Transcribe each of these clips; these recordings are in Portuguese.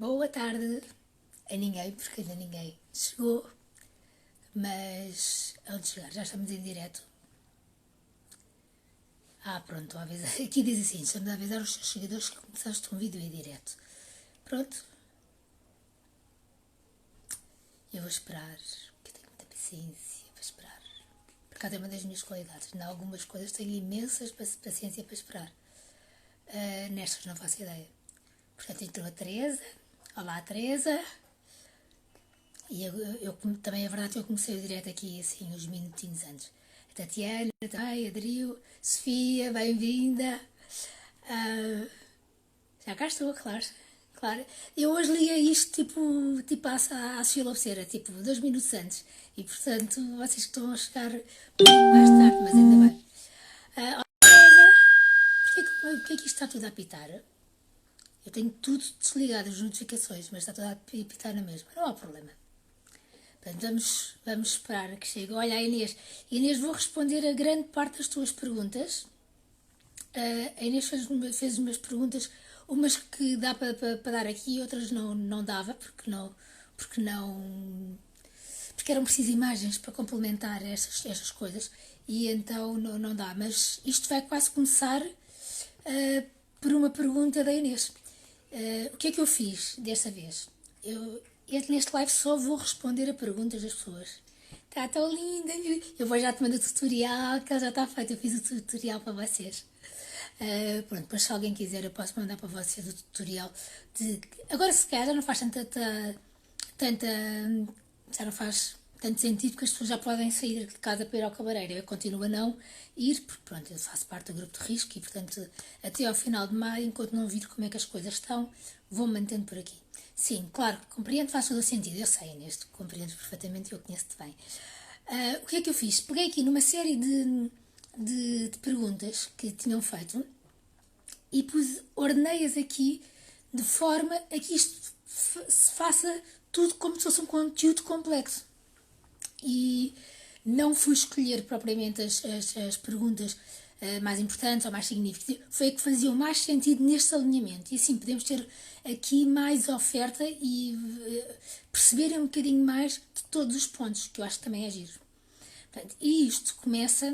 Boa tarde a ninguém, porque ainda ninguém chegou, mas antes de chegar, já estamos em direto. Pronto, aqui diz assim: estamos a avisar os seus seguidores que começaste um vídeo em direto. Pronto, eu vou esperar, porque eu tenho muita paciência para esperar. Por acaso é uma das minhas qualidades. Em algumas coisas tenho imensas paciência para esperar. Nestas não faço ideia. Portanto, entrou a Teresa. Olá, Teresa. E eu também é verdade que eu comecei o direto aqui assim uns minutinhos antes. A Tatiana também aderiu. Sofia, bem-vinda. Já cá estou, claro. Claro. Eu hoje li isto tipo à Sofia Lopeceira, tipo 2 minutos antes. E portanto vocês estão a chegar mais tarde, mas ainda bem. Olá, Teresa. Porquê que isto está tudo a apitar? Eu tenho tudo desligado, as notificações, mas está tudo a apitar na mesma. Não há problema. Portanto, vamos esperar que chegue. Olha, Inês. Inês, vou responder a grande parte das tuas perguntas. A Inês fez umas perguntas, umas que dá para dar aqui, outras não dava, porque eram precisas imagens para complementar estas coisas, e então não dá. Mas isto vai quase começar por uma pergunta da Inês. O que é que eu fiz desta vez? Neste live só vou responder a perguntas das pessoas. Está tão linda! Eu vou já te mandar o tutorial, que já está feito. Eu fiz o tutorial para vocês. Pronto, depois se alguém quiser eu posso mandar para vocês o tutorial. Agora se calhar já não faz já não faz tanto sentido, porque as pessoas já podem sair de casa para ir ao cabeleireiro. Eu continuo a não ir, porque pronto, eu faço parte do grupo de risco e portanto até ao final de maio, enquanto não vir como é que as coisas estão, vou-me mantendo por aqui. Sim, claro, compreendo, faz todo o sentido, eu sei, Inês, compreendes perfeitamente e eu conheço-te bem. O que é que eu fiz? Peguei aqui numa série de perguntas que tinham feito e ordenei-as aqui de forma a que isto se faça tudo como se fosse um conteúdo complexo. E não fui escolher propriamente as perguntas mais importantes ou mais significativas, foi a que faziam mais sentido neste alinhamento. E assim podemos ter aqui mais oferta e perceberem um bocadinho mais de todos os pontos, que eu acho que também é giro. Portanto, e isto começa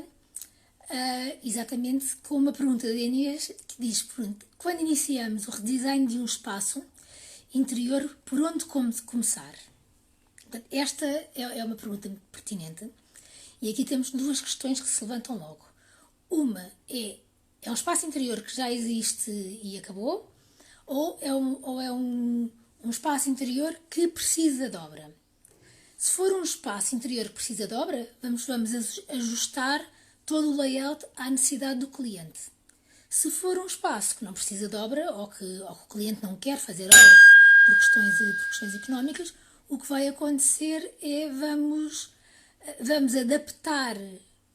exatamente com uma pergunta da Inês que diz: quando iniciamos o redesign de um espaço interior, por onde começar? Portanto, esta é uma pergunta pertinente e aqui temos duas questões que se levantam logo. Uma é um espaço interior que já existe e acabou, ou é um espaço interior que precisa de obra? Se for um espaço interior que precisa de obra, vamos ajustar todo o layout à necessidade do cliente. Se for um espaço que não precisa de obra ou que o cliente não quer fazer obra por questões económicas, o que vai acontecer é vamos adaptar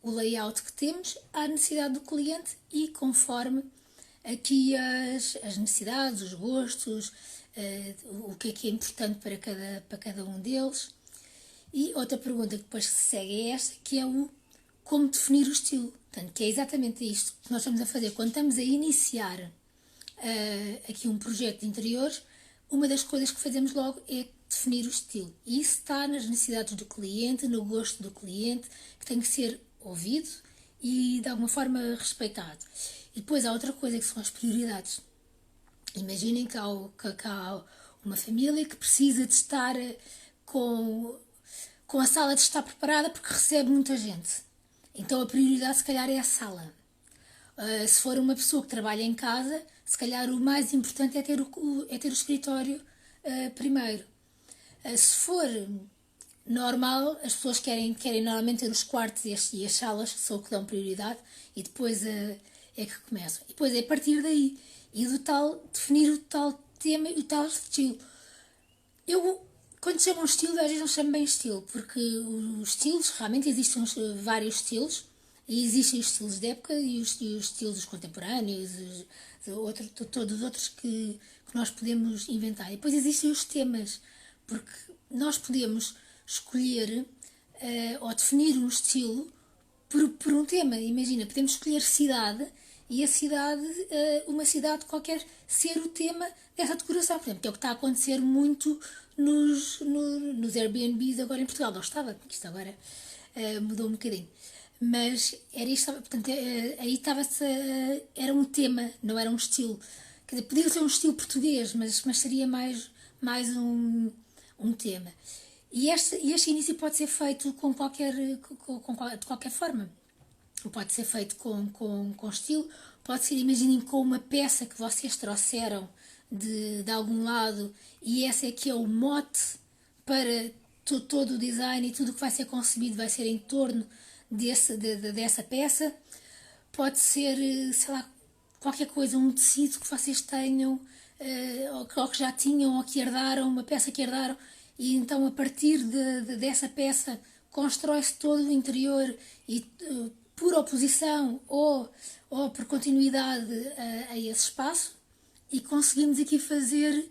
o layout que temos à necessidade do cliente e conforme aqui as necessidades, os gostos, o que é importante para cada um deles. E outra pergunta que depois se segue é esta, que é o como definir o estilo. Portanto, que é exatamente isto que nós estamos a fazer. Quando estamos a iniciar aqui um projeto de interiores, uma das coisas que fazemos logo é definir o estilo. E isso está nas necessidades do cliente, no gosto do cliente, que tem que ser ouvido e de alguma forma respeitado. E depois há outra coisa que são as prioridades. Imaginem que há uma família que precisa de estar com a sala de estar preparada porque recebe muita gente. Então a prioridade se calhar é a sala. Se for uma pessoa que trabalha em casa, se calhar o mais importante é ter o escritório primeiro. Se for normal, as pessoas querem normalmente ter os quartos e as salas, que são o que dão prioridade, e depois é que começam. E depois é a partir daí. E definir o tal tema e o tal estilo. Quando chamam estilo, às vezes não chamam bem estilo, porque os estilos, realmente existem vários estilos, e existem os estilos de época e os estilos contemporâneos, todos os outros que nós podemos inventar. E depois existem os temas, porque nós podemos escolher ou definir um estilo por um tema. Imagina, podemos escolher cidade e a cidade, uma cidade qualquer, ser o tema dessa decoração. Por exemplo, que é o que está a acontecer muito nos Airbnbs agora em Portugal. Não estava, porque isto agora mudou um bocadinho. Mas era isto, portanto, aí estava-se, era um tema, não era um estilo. Quer dizer, podia ser um estilo português, mas seria mais um tema. E este início pode ser feito de qualquer forma. Pode ser feito com estilo, pode ser, imaginem, com uma peça que vocês trouxeram de algum lado e essa é que é o mote para todo o design e tudo o que vai ser concebido vai ser em torno dessa peça. Pode ser, sei lá, qualquer coisa, um tecido que vocês tenham, ou que já tinham, ou que herdaram, uma peça que herdaram, e então a partir dessa peça constrói-se todo o interior e por oposição ou por continuidade a esse espaço e conseguimos aqui fazer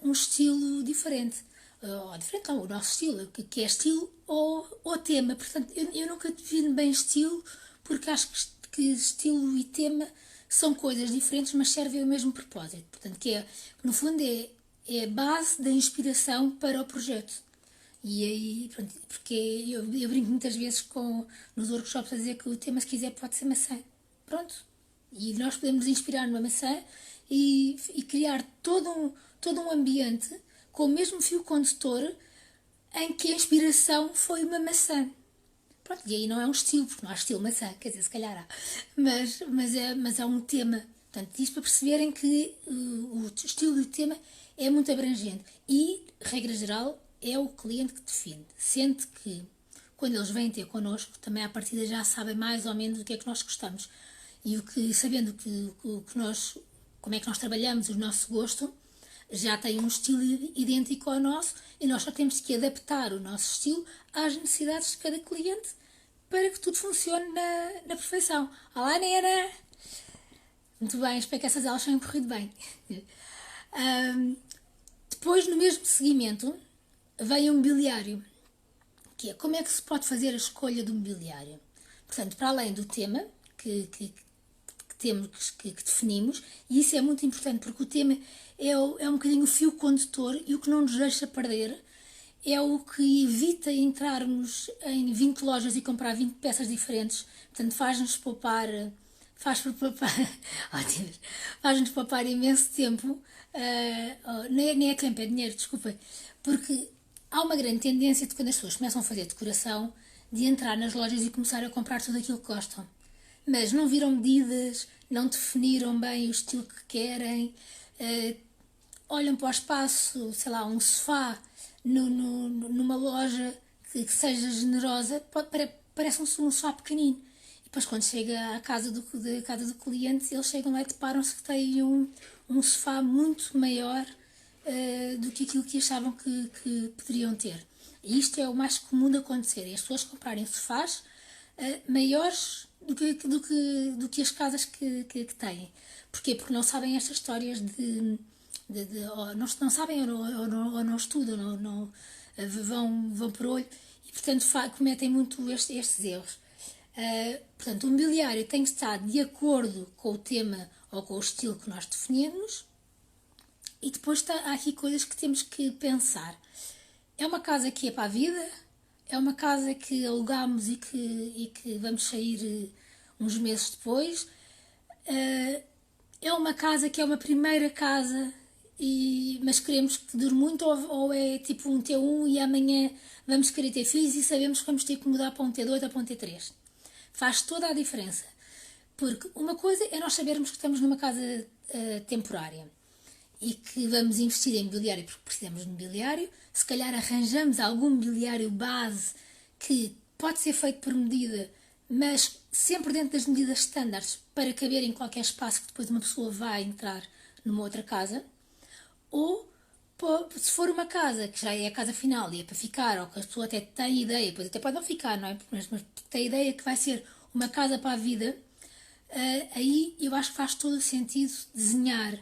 um estilo diferente. Ou diferente não, o nosso estilo, que é estilo ou tema. Portanto, eu nunca defino bem estilo porque acho que estilo e tema são coisas diferentes, mas servem ao mesmo propósito. Portanto, que é, no fundo, é a base da inspiração para o projeto. E aí, pronto, porque eu brinco muitas vezes nos workshops a dizer que o tema, se quiser, pode ser maçã. Pronto. E nós podemos inspirar numa maçã e criar todo um ambiente com o mesmo fio condutor em que a inspiração foi uma maçã. Pronto, e aí não é um estilo, porque não há estilo maçã, quer dizer, se calhar há. Mas é um tema. Portanto, isto para perceberem que o estilo e o tema é muito abrangente. E, regra geral, é o cliente que define. Sente que, quando eles vêm ter connosco, também à partida já sabem mais ou menos o que é que nós gostamos. E sabendo como é que nós trabalhamos, o nosso gosto, já tem um estilo idêntico ao nosso e nós só temos que adaptar o nosso estilo às necessidades de cada cliente para que tudo funcione na perfeição. Olá, Nena! Muito bem, espero que essas aulas tenham corrido bem. Depois, no mesmo seguimento, vem o mobiliário, que é como é que se pode fazer a escolha do mobiliário. Portanto, para além do tema que definimos, e isso é muito importante porque o tema é um bocadinho o fio condutor e o que não nos deixa perder é o que evita entrarmos em 20 lojas e comprar 20 peças diferentes. Portanto, faz-nos poupar imenso tempo, nem é tempo, é dinheiro, desculpem, porque há uma grande tendência de quando as pessoas começam a fazer decoração de entrar nas lojas e começar a comprar tudo aquilo que gostam. Mas não viram medidas, não definiram bem o estilo que querem, olham para o espaço, sei lá, um sofá numa loja que seja generosa, parece um sofá pequenino. E depois quando chega à casa do cliente, eles chegam lá e deparam-se que têm um sofá muito maior do que aquilo que achavam que poderiam ter. E isto é o mais comum de acontecer, é as pessoas comprarem sofás maiores do que as casas que têm. Porquê? Porque não sabem estas histórias ou não sabem ou não estudam, vão por olho e, portanto, cometem muito estes erros. Portanto, o mobiliário tem que estar de acordo com o tema ou com o estilo que nós definimos e depois há aqui coisas que temos que pensar. É uma casa que é para a vida? É uma casa que alugamos e que vamos sair uns meses depois? É uma casa que é uma primeira casa, mas queremos que dure muito, ou é tipo um T1 e amanhã vamos querer ter filhos e sabemos que vamos ter que mudar para um T2 ou para um T3? Faz toda a diferença. Porque uma coisa é nós sabermos que estamos numa casa temporária e que vamos investir em mobiliário porque precisamos de mobiliário. Se calhar arranjamos algum mobiliário base que pode ser feito por medida, mas sempre dentro das medidas standards para caber em qualquer espaço que depois uma pessoa vai entrar numa outra casa. Ou se for uma casa que já é a casa final e é para ficar, ou que a pessoa até tem ideia, depois até pode não ficar, não é? Mas tem a ideia que vai ser uma casa para a vida, aí eu acho que faz todo o sentido desenhar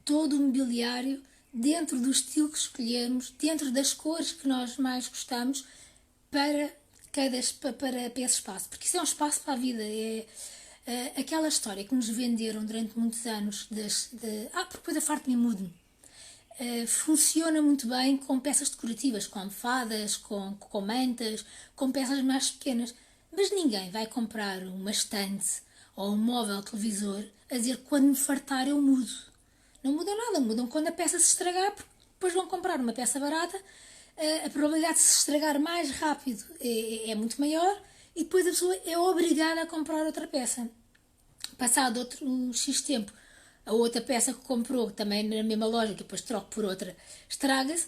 todo o mobiliário dentro do estilo que escolhermos, dentro das cores que nós mais gostamos para esse espaço, porque isso é um espaço para a vida, Aquela história que nos venderam durante muitos anos porque depois a farto-me mudo. Funciona muito bem com peças decorativas, com almofadas, com mantas, com peças mais pequenas. Mas ninguém vai comprar uma estante ou um móvel televisor a dizer quando me fartar eu mudo. Não mudam nada, mudam quando a peça se estragar, porque depois vão comprar uma peça barata, a probabilidade de se estragar mais rápido é muito maior e depois a pessoa é obrigada a comprar outra peça. Passado outro X tempo, a outra peça que comprou, também na mesma loja, que depois troco por outra, estraga-se,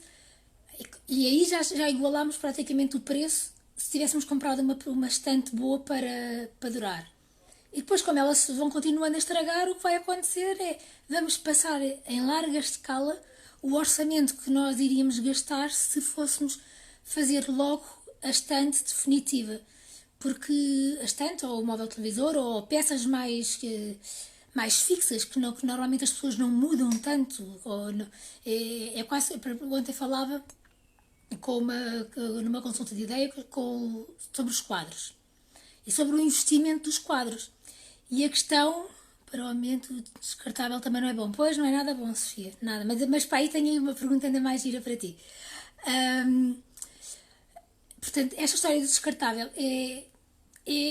e aí já igualámos praticamente o preço se tivéssemos comprado uma estante boa para durar. E depois, como elas vão continuando a estragar, o que vai acontecer é vamos passar em larga escala o orçamento que nós iríamos gastar se fôssemos fazer logo a estante definitiva. Porque a estante, ou o móvel televisor, ou peças mais fixas, que normalmente as pessoas não mudam tanto, é quase. Ontem falava numa consulta de ideia sobre os quadros e sobre o investimento dos quadros. E a questão para o aumento descartável também não é bom. Pois não é nada bom, Sofia, nada. Mas para aí tenho aí uma pergunta ainda mais gira para ti. Portanto, esta história do descartável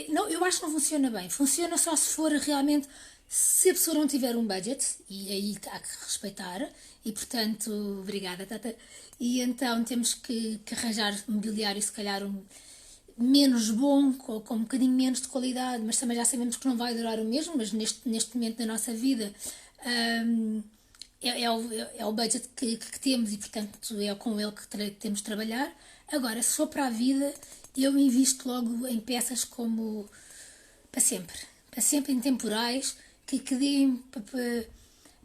não, eu acho que não funciona bem. Funciona só se for realmente. Se a pessoa não tiver um budget, e aí há que respeitar, e portanto, obrigada, Tata, e então temos que arranjar mobiliário, se calhar menos bom, com um bocadinho menos de qualidade, mas também já sabemos que não vai durar o mesmo, mas neste momento da nossa vida é o budget que temos e portanto é com ele que temos de trabalhar. Agora, se for para a vida, eu invisto logo em peças como para sempre intemporais, que deem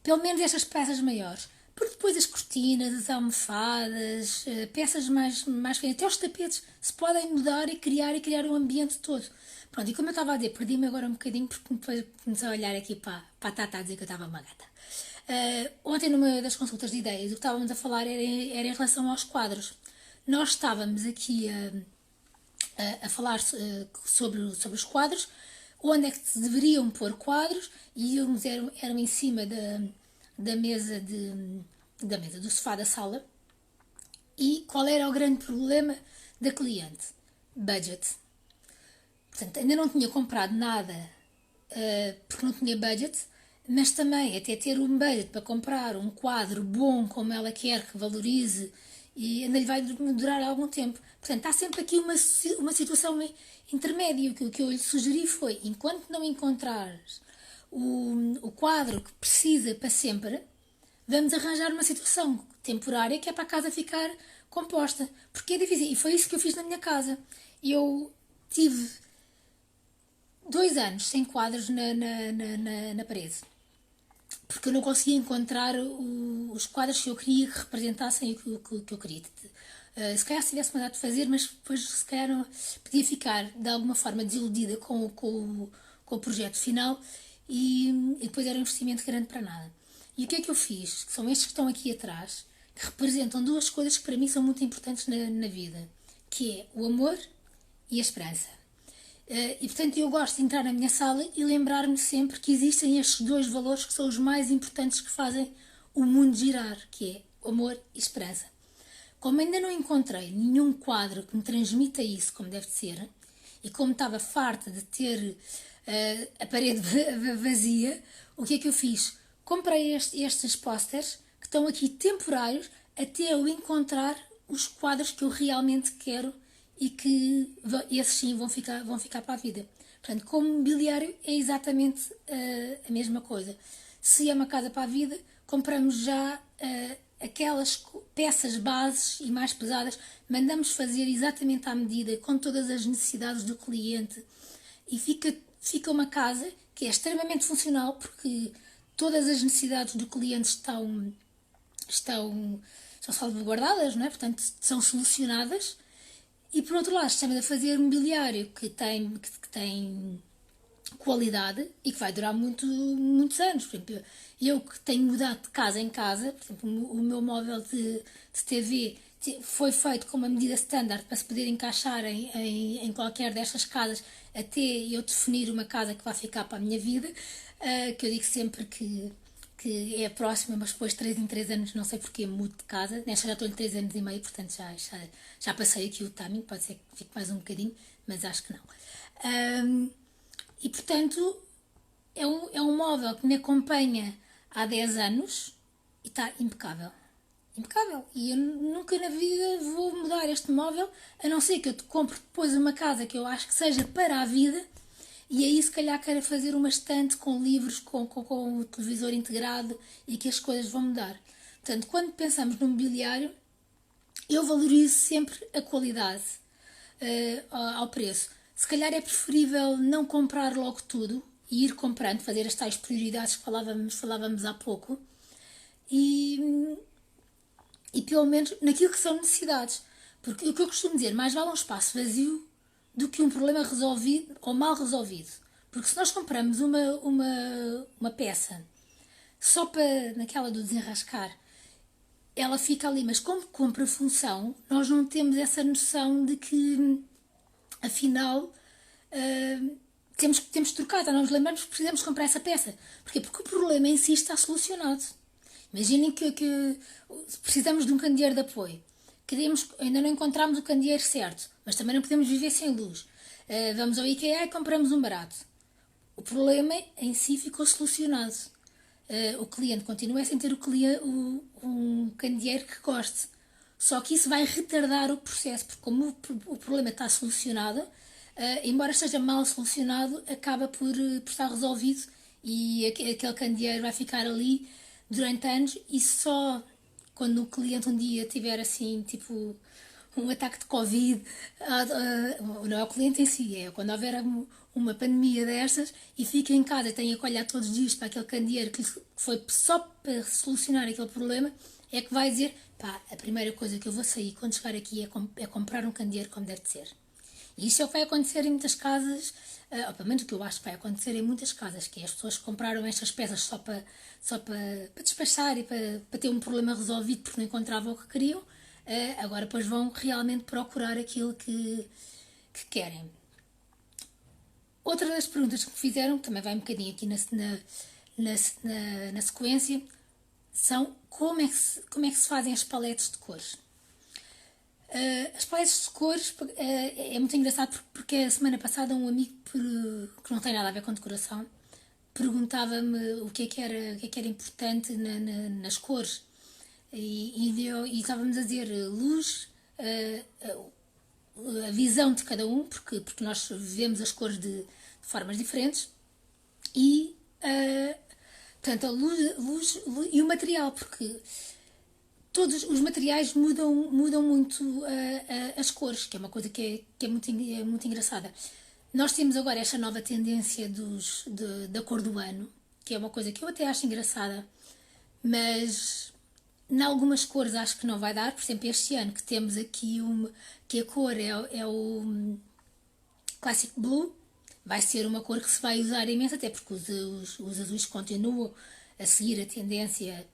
pelo menos estas peças maiores. Porque depois as cortinas, as almofadas, peças mais finas, até os tapetes se podem mudar e criar um ambiente todo. Pronto, e como eu estava a dizer, perdi-me agora um bocadinho porque depois comecei a olhar aqui para a Tata a dizer que eu estava uma gata. Ontem, numa das consultas de ideias, o que estávamos a falar era em relação aos quadros. Nós estávamos aqui a falar sobre os quadros, onde é que se deveriam pôr quadros, e uns eram em cima da mesa do sofá da sala. E qual era o grande problema da cliente? Budget. Portanto, ainda não tinha comprado nada porque não tinha budget, mas também até ter um budget para comprar um quadro bom como ela quer, que valorize, e ainda lhe vai durar algum tempo. Portanto, há sempre aqui uma situação intermédia. O que eu lhe sugeri foi, enquanto não encontrares o quadro que precisa para sempre, vamos arranjar uma situação temporária que é para a casa ficar composta. Porque é difícil. E foi isso que eu fiz na minha casa. Eu tive 2 anos sem quadros na parede. Porque eu não conseguia encontrar os quadros que eu queria que representassem o que eu queria. Se calhar se tivesse mandado fazer, mas depois se calhar podia ficar de alguma forma desiludida com o projeto final e depois era um investimento grande para nada. E o que é que eu fiz? São estes que estão aqui atrás, que representam 2 coisas que para mim são muito importantes na vida, que é o amor e a esperança. E portanto eu gosto de entrar na minha sala e lembrar-me sempre que existem estes 2 valores que são os mais importantes que fazem o mundo girar, que é amor e esperança. Como ainda não encontrei nenhum quadro que me transmita isso como deve ser, e como estava farta de ter a parede vazia, o que é que eu fiz? Comprei estes pósteres que estão aqui temporários até eu encontrar os quadros que eu realmente quero e que esses sim vão ficar para a vida. Portanto, como mobiliário é exatamente a mesma coisa. Se é uma casa para a vida, compramos já aquelas peças bases e mais pesadas, mandamos fazer exatamente à medida, com todas as necessidades do cliente, e fica uma casa que é extremamente funcional, porque todas as necessidades do cliente são salvaguardadas, não é? Portanto, são solucionadas. E por outro lado, estamos a fazer mobiliário que tem qualidade e que vai durar muitos anos. Por exemplo, eu que tenho mudado de casa em casa, por exemplo, o meu móvel de TV foi feito com uma medida standard para se poder encaixar em qualquer destas casas, até eu definir uma casa que vai ficar para a minha vida, que eu digo sempre que é a próxima, mas depois de 3 em 3 anos, não sei porque, mudo de casa. Nesta já estou em 3 anos e meio, portanto já passei aqui o timing, pode ser que fique mais um bocadinho, mas acho que não. E portanto, é um móvel que me acompanha há 10 anos e está impecável. Impecável. E eu nunca na vida vou mudar este móvel, a não ser que eu te compre depois uma casa que eu acho que seja para a vida, e aí se calhar quero fazer uma estante com livros, com o televisor integrado, e que as coisas vão mudar. Portanto, quando pensamos no mobiliário, eu valorizo sempre a qualidade ao preço. Se calhar é preferível não comprar logo tudo e ir comprando, fazer as tais prioridades que falávamos há pouco, e pelo menos naquilo que são necessidades. Porque o que eu costumo dizer, mais vale um espaço vazio do que um problema resolvido ou mal resolvido. Porque se nós compramos uma peça só para naquela do desenrascar, ela fica ali, mas como compra função, nós não temos essa noção de que afinal temos de trocar, não nos lembramos que precisamos comprar essa peça. Porquê? Porque o problema em si está solucionado. Imaginem que precisamos de um candeeiro de apoio. Ainda não encontramos o candeeiro certo, mas também não podemos viver sem luz. Vamos ao IKEA e compramos um barato. O problema em si ficou solucionado. O cliente continua sem ter um candeeiro que goste. Só que isso vai retardar o processo, porque como o problema está solucionado, embora esteja mal solucionado, acaba por estar resolvido e aquele candeeiro vai ficar ali durante anos, e só quando o cliente um dia tiver assim, tipo, um ataque de Covid, não é o cliente em si, é quando houver uma pandemia destas e fica em casa e tenha que olhar todos os dias para aquele candeeiro que foi só para solucionar aquele problema, é que vai dizer, pá, a primeira coisa que eu vou sair quando chegar aqui é comprar um candeeiro como deve de ser. E isso é o que vai acontecer em muitas casas, ou pelo menos o que eu acho que vai acontecer em muitas casas, que é as pessoas que compraram estas peças só para despachar e para ter um problema resolvido porque não encontravam o que queriam, agora depois vão realmente procurar aquilo que querem. Outra das perguntas que me fizeram, que também vai um bocadinho aqui na sequência, são como é que se fazem as paletes de cores. As paletes de cores é muito engraçado porque a semana passada um amigo que não tem nada a ver com decoração perguntava-me o que é que era importante nas cores e estávamos a dizer luz, a visão de cada um, porque nós vemos as cores de formas diferentes, e portanto, a luz e o material, porque todos os materiais mudam muito as cores, que é uma coisa que é muito engraçada. Nós temos agora esta nova tendência da cor do ano, que é uma coisa que eu até acho engraçada, mas em algumas cores acho que não vai dar. Por exemplo, este ano que temos aqui que a cor é o Classic Blue, vai ser uma cor que se vai usar imenso, até porque os azuis continuam a seguir a tendência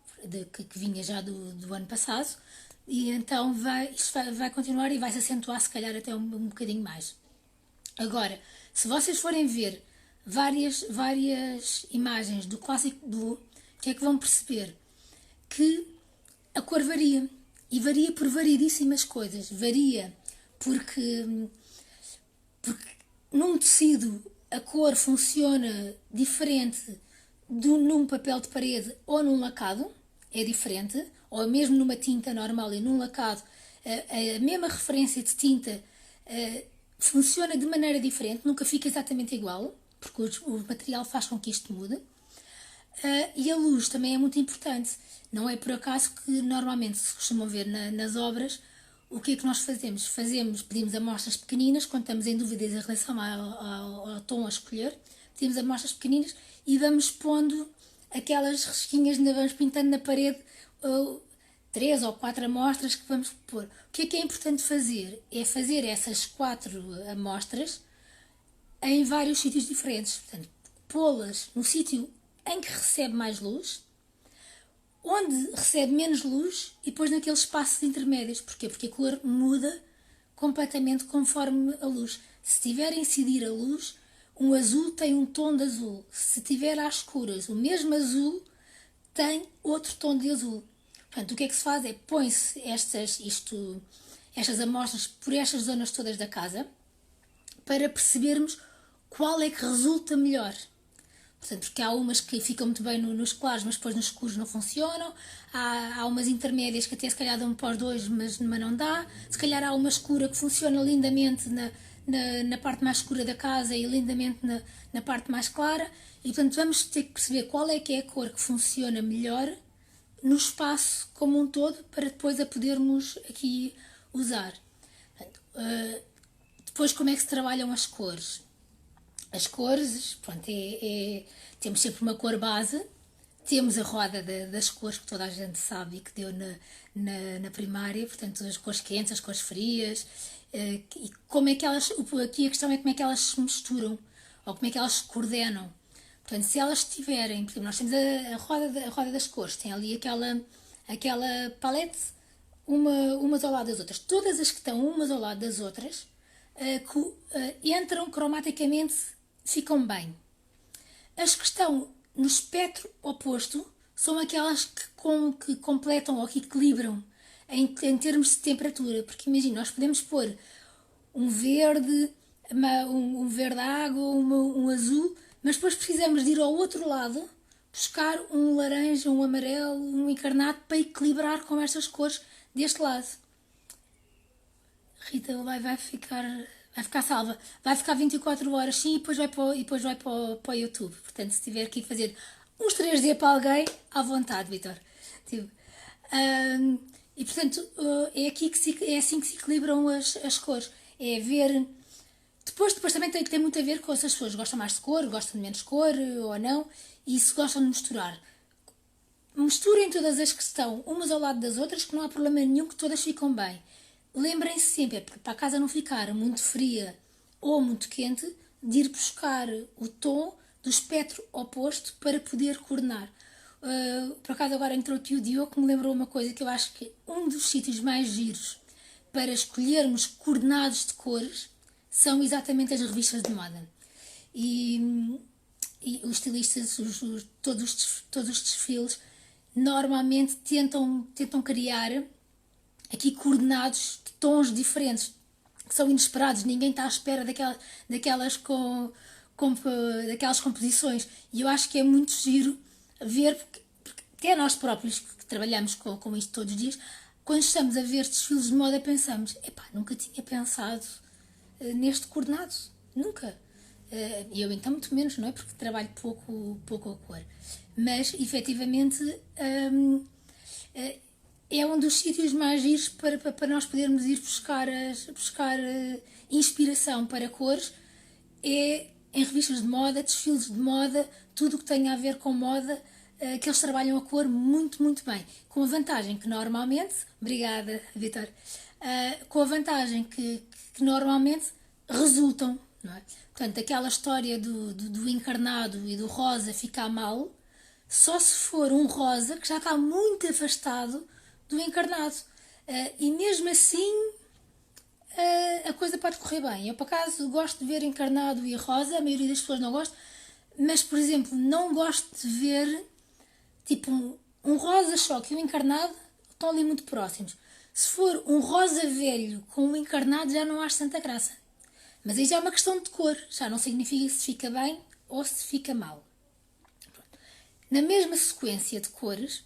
que vinha já do ano passado, e então isto vai continuar e vai se acentuar se calhar até um bocadinho mais. Agora, se vocês forem ver várias imagens do Classic Blue, o que é que vão perceber? Que a cor varia, e varia por variedíssimas coisas. Varia porque num tecido a cor funciona diferente num papel de parede ou num lacado, é diferente, ou mesmo numa tinta normal e num lacado, a mesma referência de tinta funciona de maneira diferente, nunca fica exatamente igual, porque o material faz com que isto mude. E a luz também é muito importante. Não é por acaso que normalmente se costumam ver nas obras, o que é que nós fazemos? Pedimos amostras pequeninas, quando estamos em dúvidas em relação ao tom a escolher, pedimos amostras pequeninas e vamos pondo aquelas risquinhas, vamos pintando na parede 3 ou 4 amostras que vamos pôr. O que é importante fazer? É fazer essas 4 amostras em vários sítios diferentes. Portanto, pô-las no sítio em que recebe mais luz, onde recebe menos luz e depois naqueles espaços intermédios. Porquê? Porque a cor muda completamente conforme a luz. Se estiver a incidir a luz, um azul tem um tom de azul. Se estiver às escuras, o mesmo azul tem outro tom de azul. Portanto, o que é que se faz é põe-se estas amostras por estas zonas todas da casa para percebermos qual é que resulta melhor. Portanto, porque há umas que ficam muito bem nos claros, mas depois nos escuros não funcionam. Há umas intermédias que até se calhar dão para os dois, mas não dá. Se calhar há uma escura que funciona lindamente na parte mais escura da casa e lindamente na parte mais clara. E, portanto, vamos ter que perceber qual é que é a cor que funciona melhor no espaço como um todo para depois a podermos aqui usar. Portanto, depois, como é que se trabalham as cores? As cores, pronto, temos sempre uma cor base, temos a roda das cores que toda a gente sabe e que deu na primária, portanto as cores quentes, as cores frias, e como é que elas, aqui a questão é como é que elas se misturam, ou como é que elas se coordenam. Portanto, se elas tiverem, por exemplo, nós temos a roda das cores, tem ali aquela palete, umas ao lado das outras. Todas as que estão umas ao lado das outras entram cromaticamente, ficam bem. As que estão no espectro oposto são aquelas que completam ou que equilibram em termos de temperatura. Porque imagina, nós podemos pôr um verde, um verde água, um azul, mas depois precisamos de ir ao outro lado buscar um laranja, um amarelo, um encarnado para equilibrar com estas cores deste lado. Rita vai ficar salva. Vai ficar 24 horas sim e depois vai para o YouTube. Portanto, se tiver que fazer uns 3D para alguém, à vontade, Vitor. Tipo, e portanto, é assim que se equilibram as cores. É ver. Depois também tem muito a ver com se as pessoas gostam mais de cor, gostam de menos cor ou não, e se gostam de misturar. Misturem todas as que estão umas ao lado das outras, que não há problema nenhum, que todas ficam bem. Lembrem-se sempre, para a casa não ficar muito fria ou muito quente, de ir buscar o tom do espectro oposto para poder coordenar. Por acaso agora entrou aqui o Diogo que me lembrou uma coisa que eu acho que um dos sítios mais giros para escolhermos coordenados de cores são exatamente as revistas de moda. E os estilistas, todos os desfiles, normalmente tentam criar aqui coordenados de tons diferentes, que são inesperados, ninguém está à espera daquelas composições. E eu acho que é muito giro ver, porque até nós próprios que trabalhamos com isto todos os dias, quando estamos a ver desfiles de moda pensamos, nunca tinha pensado neste coordenado, nunca. E eu então muito menos, não é? Porque trabalho pouco a cor. Mas, efetivamente, é um dos sítios mais giros para nós podermos ir buscar inspiração para cores. É em revistas de moda, desfiles de moda, tudo o que tenha a ver com moda, que eles trabalham a cor muito, muito bem. Com a vantagem que normalmente... Obrigada, Vitor. Com a vantagem que normalmente resultam, não é? Portanto, aquela história do encarnado e do rosa ficar mal, só se for um rosa que já está muito afastado do encarnado. E mesmo assim a coisa pode correr bem. Eu, por acaso, gosto de ver encarnado e rosa, a maioria das pessoas não gosta, mas, por exemplo, não gosto de ver tipo um rosa choque e um encarnado estão ali muito próximos. Se for um rosa velho com um encarnado, já não acho tanta graça. Mas aí já é uma questão de cor, já não significa se fica bem ou se fica mal. Pronto. Na mesma sequência de cores,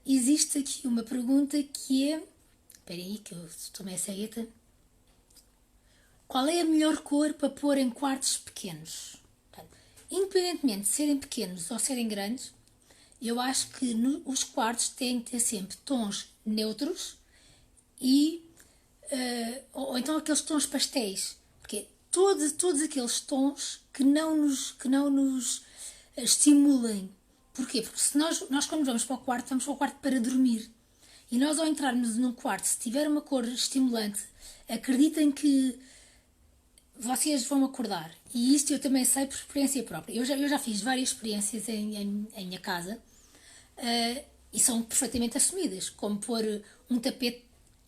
existe aqui uma pergunta que é... Espera aí que eu tomei a cegueta. Qual é a melhor cor para pôr em quartos pequenos? Portanto, independentemente de serem pequenos ou serem grandes, eu acho que os quartos têm que ter sempre tons neutros e ou então aqueles tons pastéis, porque todos aqueles tons que não nos estimulem. Porquê? Porque se nós quando vamos para o quarto para dormir. E nós ao entrarmos num quarto, se tiver uma cor estimulante, acreditem que vocês vão acordar. E isto eu também sei por experiência própria. Eu já fiz várias experiências em minha casa, e são perfeitamente assumidas, como pôr um tapete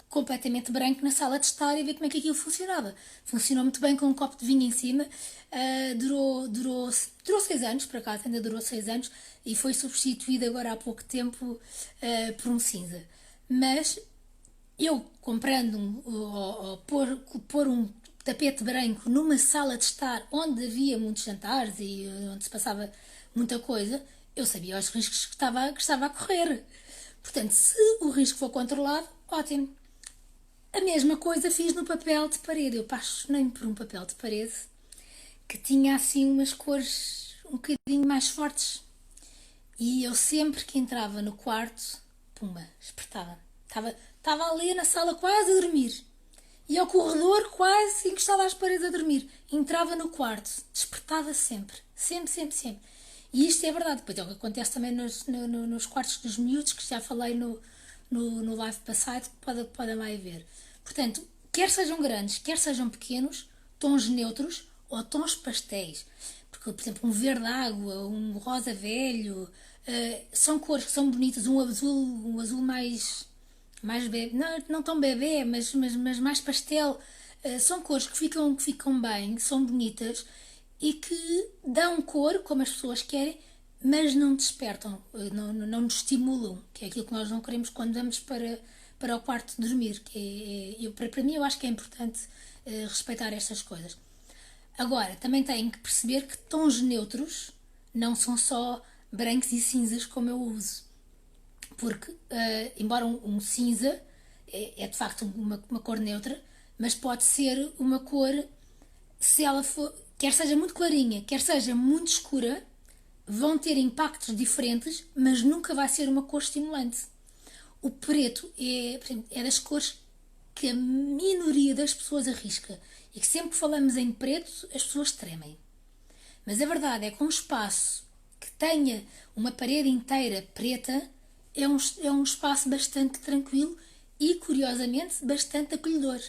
completamente branco na sala de estar e ver como é que aquilo funcionava. Funcionou muito bem com um copo de vinho em cima, durou 6 anos, por acaso, ainda durou 6 anos, e foi substituído agora há pouco tempo por um cinza. Mas eu comprando ou pôr um tapete branco numa sala de estar onde havia muitos jantares e onde se passava muita coisa, eu sabia os riscos que estava a correr. Portanto, se o risco for controlado, ótimo. A mesma coisa fiz no papel de parede. Eu apaixonei-me por um papel de parede que tinha assim umas cores um bocadinho mais fortes. E eu sempre que entrava no quarto, pumba, despertava. Estava ali na sala quase a dormir. E ao corredor quase encostado às paredes a dormir. Entrava no quarto, despertava sempre. Sempre, sempre, sempre. E isto é verdade. Depois é o que acontece também nos quartos dos miúdos, que já falei no live passado, que podem lá ver. Portanto, quer sejam grandes, quer sejam pequenos, tons neutros ou tons pastéis. Porque, por exemplo, um verde água, um rosa velho, são cores que são bonitas. Um azul mais bebê, não tão bebê, mas mais pastel. São cores que ficam bem, que são bonitas e que dão cor, como as pessoas querem, mas não despertam, não nos estimulam, que é aquilo que nós não queremos quando vamos para o quarto de dormir. Para mim, eu acho que é importante respeitar estas coisas. Agora, também têm que perceber que tons neutros não são só brancos e cinzas como eu uso. Porque, embora um cinza é de facto uma cor neutra, mas pode ser uma cor, se ela for, quer seja muito clarinha, quer seja muito escura, vão ter impactos diferentes, mas nunca vai ser uma cor estimulante. O preto é das cores que a minoria das pessoas arrisca e que sempre que falamos em preto as pessoas tremem. Mas a verdade é que um espaço que tenha uma parede inteira preta é um espaço bastante tranquilo e, curiosamente, bastante acolhedor.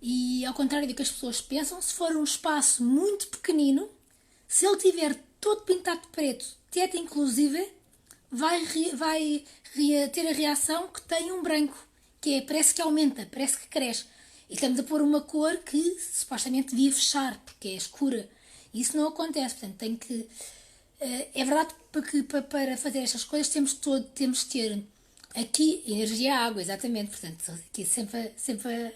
E, ao contrário do que as pessoas pensam, se for um espaço muito pequenino, se ele tiver todo pintado de preto, teto inclusive, vai ter a reação que tem um branco, que parece que aumenta, parece que cresce. E estamos a pôr uma cor que supostamente devia fechar, porque é escura. E isso não acontece, portanto tem que... É verdade que para fazer estas coisas temos de ter aqui energia água, exatamente, portanto aqui sempre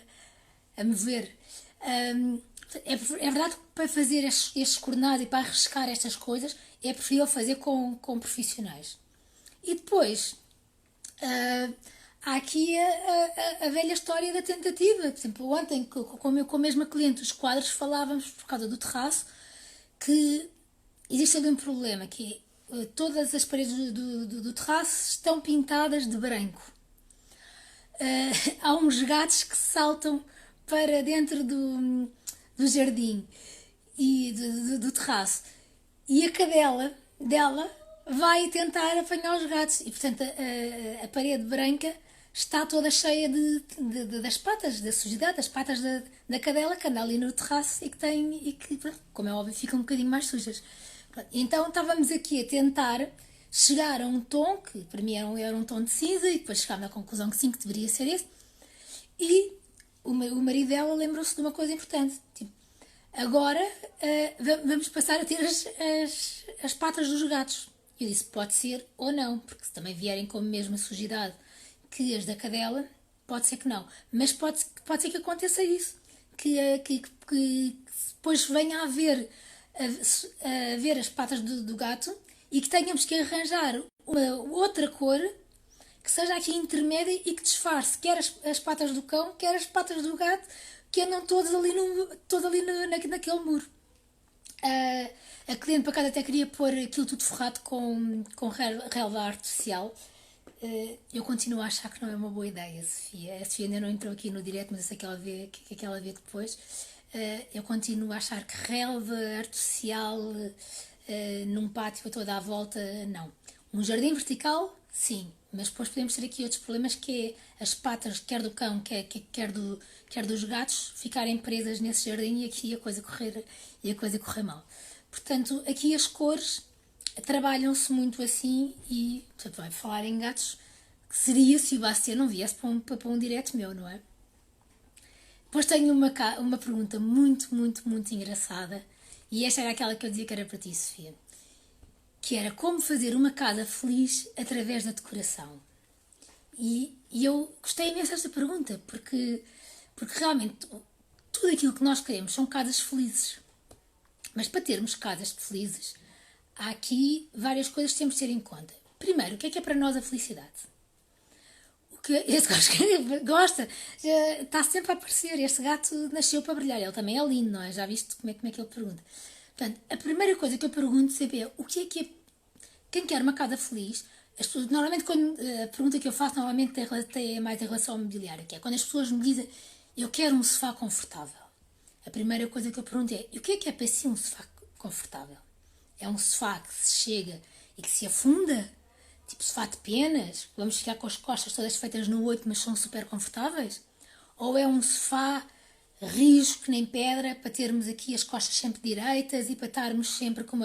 a mover. É verdade que para fazer estes coordenados e para arriscar estas coisas é preferível fazer com profissionais. E depois há aqui a velha história da tentativa. Por exemplo, ontem com a mesma cliente os quadros falávamos por causa do terraço que existe ali um problema, que é, todas as paredes do terraço estão pintadas de branco. Há uns gatos que saltam para dentro do jardim e do terraço. E a cadela dela vai tentar apanhar os gatos. E, portanto, a parede branca está toda cheia das patas, da sujidade, das patas da cadela que anda ali no terraço e que, como é óbvio, ficam um bocadinho mais sujas. Então estávamos aqui a tentar chegar a um tom, que para mim era um tom de cinza, e depois chegámos à conclusão que sim, que deveria ser esse. E o marido dela lembrou-se de uma coisa importante. Tipo, agora vamos passar a ter as patas dos gatos. Eu disse, pode ser ou não, porque se também vierem com a mesma sujidade que as da cadela, pode ser que não. Mas pode ser que aconteça isso. Que depois venha a ver as patas do gato e que tenhamos que arranjar uma outra cor que seja aqui intermédia e que disfarce quer as patas do cão, quer as patas do gato, que andam todos ali, naquele muro. A cliente para cá até queria pôr aquilo tudo forrado com relva artificial. Eu continuo a achar que não é uma boa ideia, Sofia. A Sofia ainda não entrou aqui no direto, mas eu sei que ela vê depois. Eu continuo a achar que relva artificial num pátio toda à volta, não. Um jardim vertical, sim, mas depois podemos ter aqui outros problemas, que é as patas, quer do cão, quer dos gatos, ficarem presas nesse jardim e aqui a coisa correr mal. Portanto, aqui as cores trabalham-se muito assim e, portanto, vai falar em gatos, que seria se o Bastian não viesse para um direct meu, não é? Depois tenho uma pergunta muito, muito, muito engraçada, e esta era aquela que eu dizia que era para ti, Sofia, que era como fazer uma casa feliz através da decoração. E eu gostei imenso desta pergunta, porque realmente tudo aquilo que nós queremos são casas felizes. Mas para termos casas felizes, há aqui várias coisas que temos de ter em conta. Primeiro, o que é para nós a felicidade? Esse gato gosta, está sempre a aparecer. Este gato nasceu para brilhar, ele também é lindo, não é? Já viste como é que ele pergunta? Portanto, a primeira coisa que eu pergunto sempre é o que é quem quer uma casa feliz. As pessoas, normalmente, a pergunta que eu faço normalmente tem mais em relação ao mobiliário, que é quando as pessoas me dizem eu quero um sofá confortável. A primeira coisa que eu pergunto é e o que é para si um sofá confortável? É um sofá que se chega e que se afunda? Tipo sofá de penas? Vamos ficar com as costas todas feitas no 8, mas são super confortáveis? Ou é um sofá rijo que nem pedra para termos aqui as costas sempre direitas e para estarmos sempre com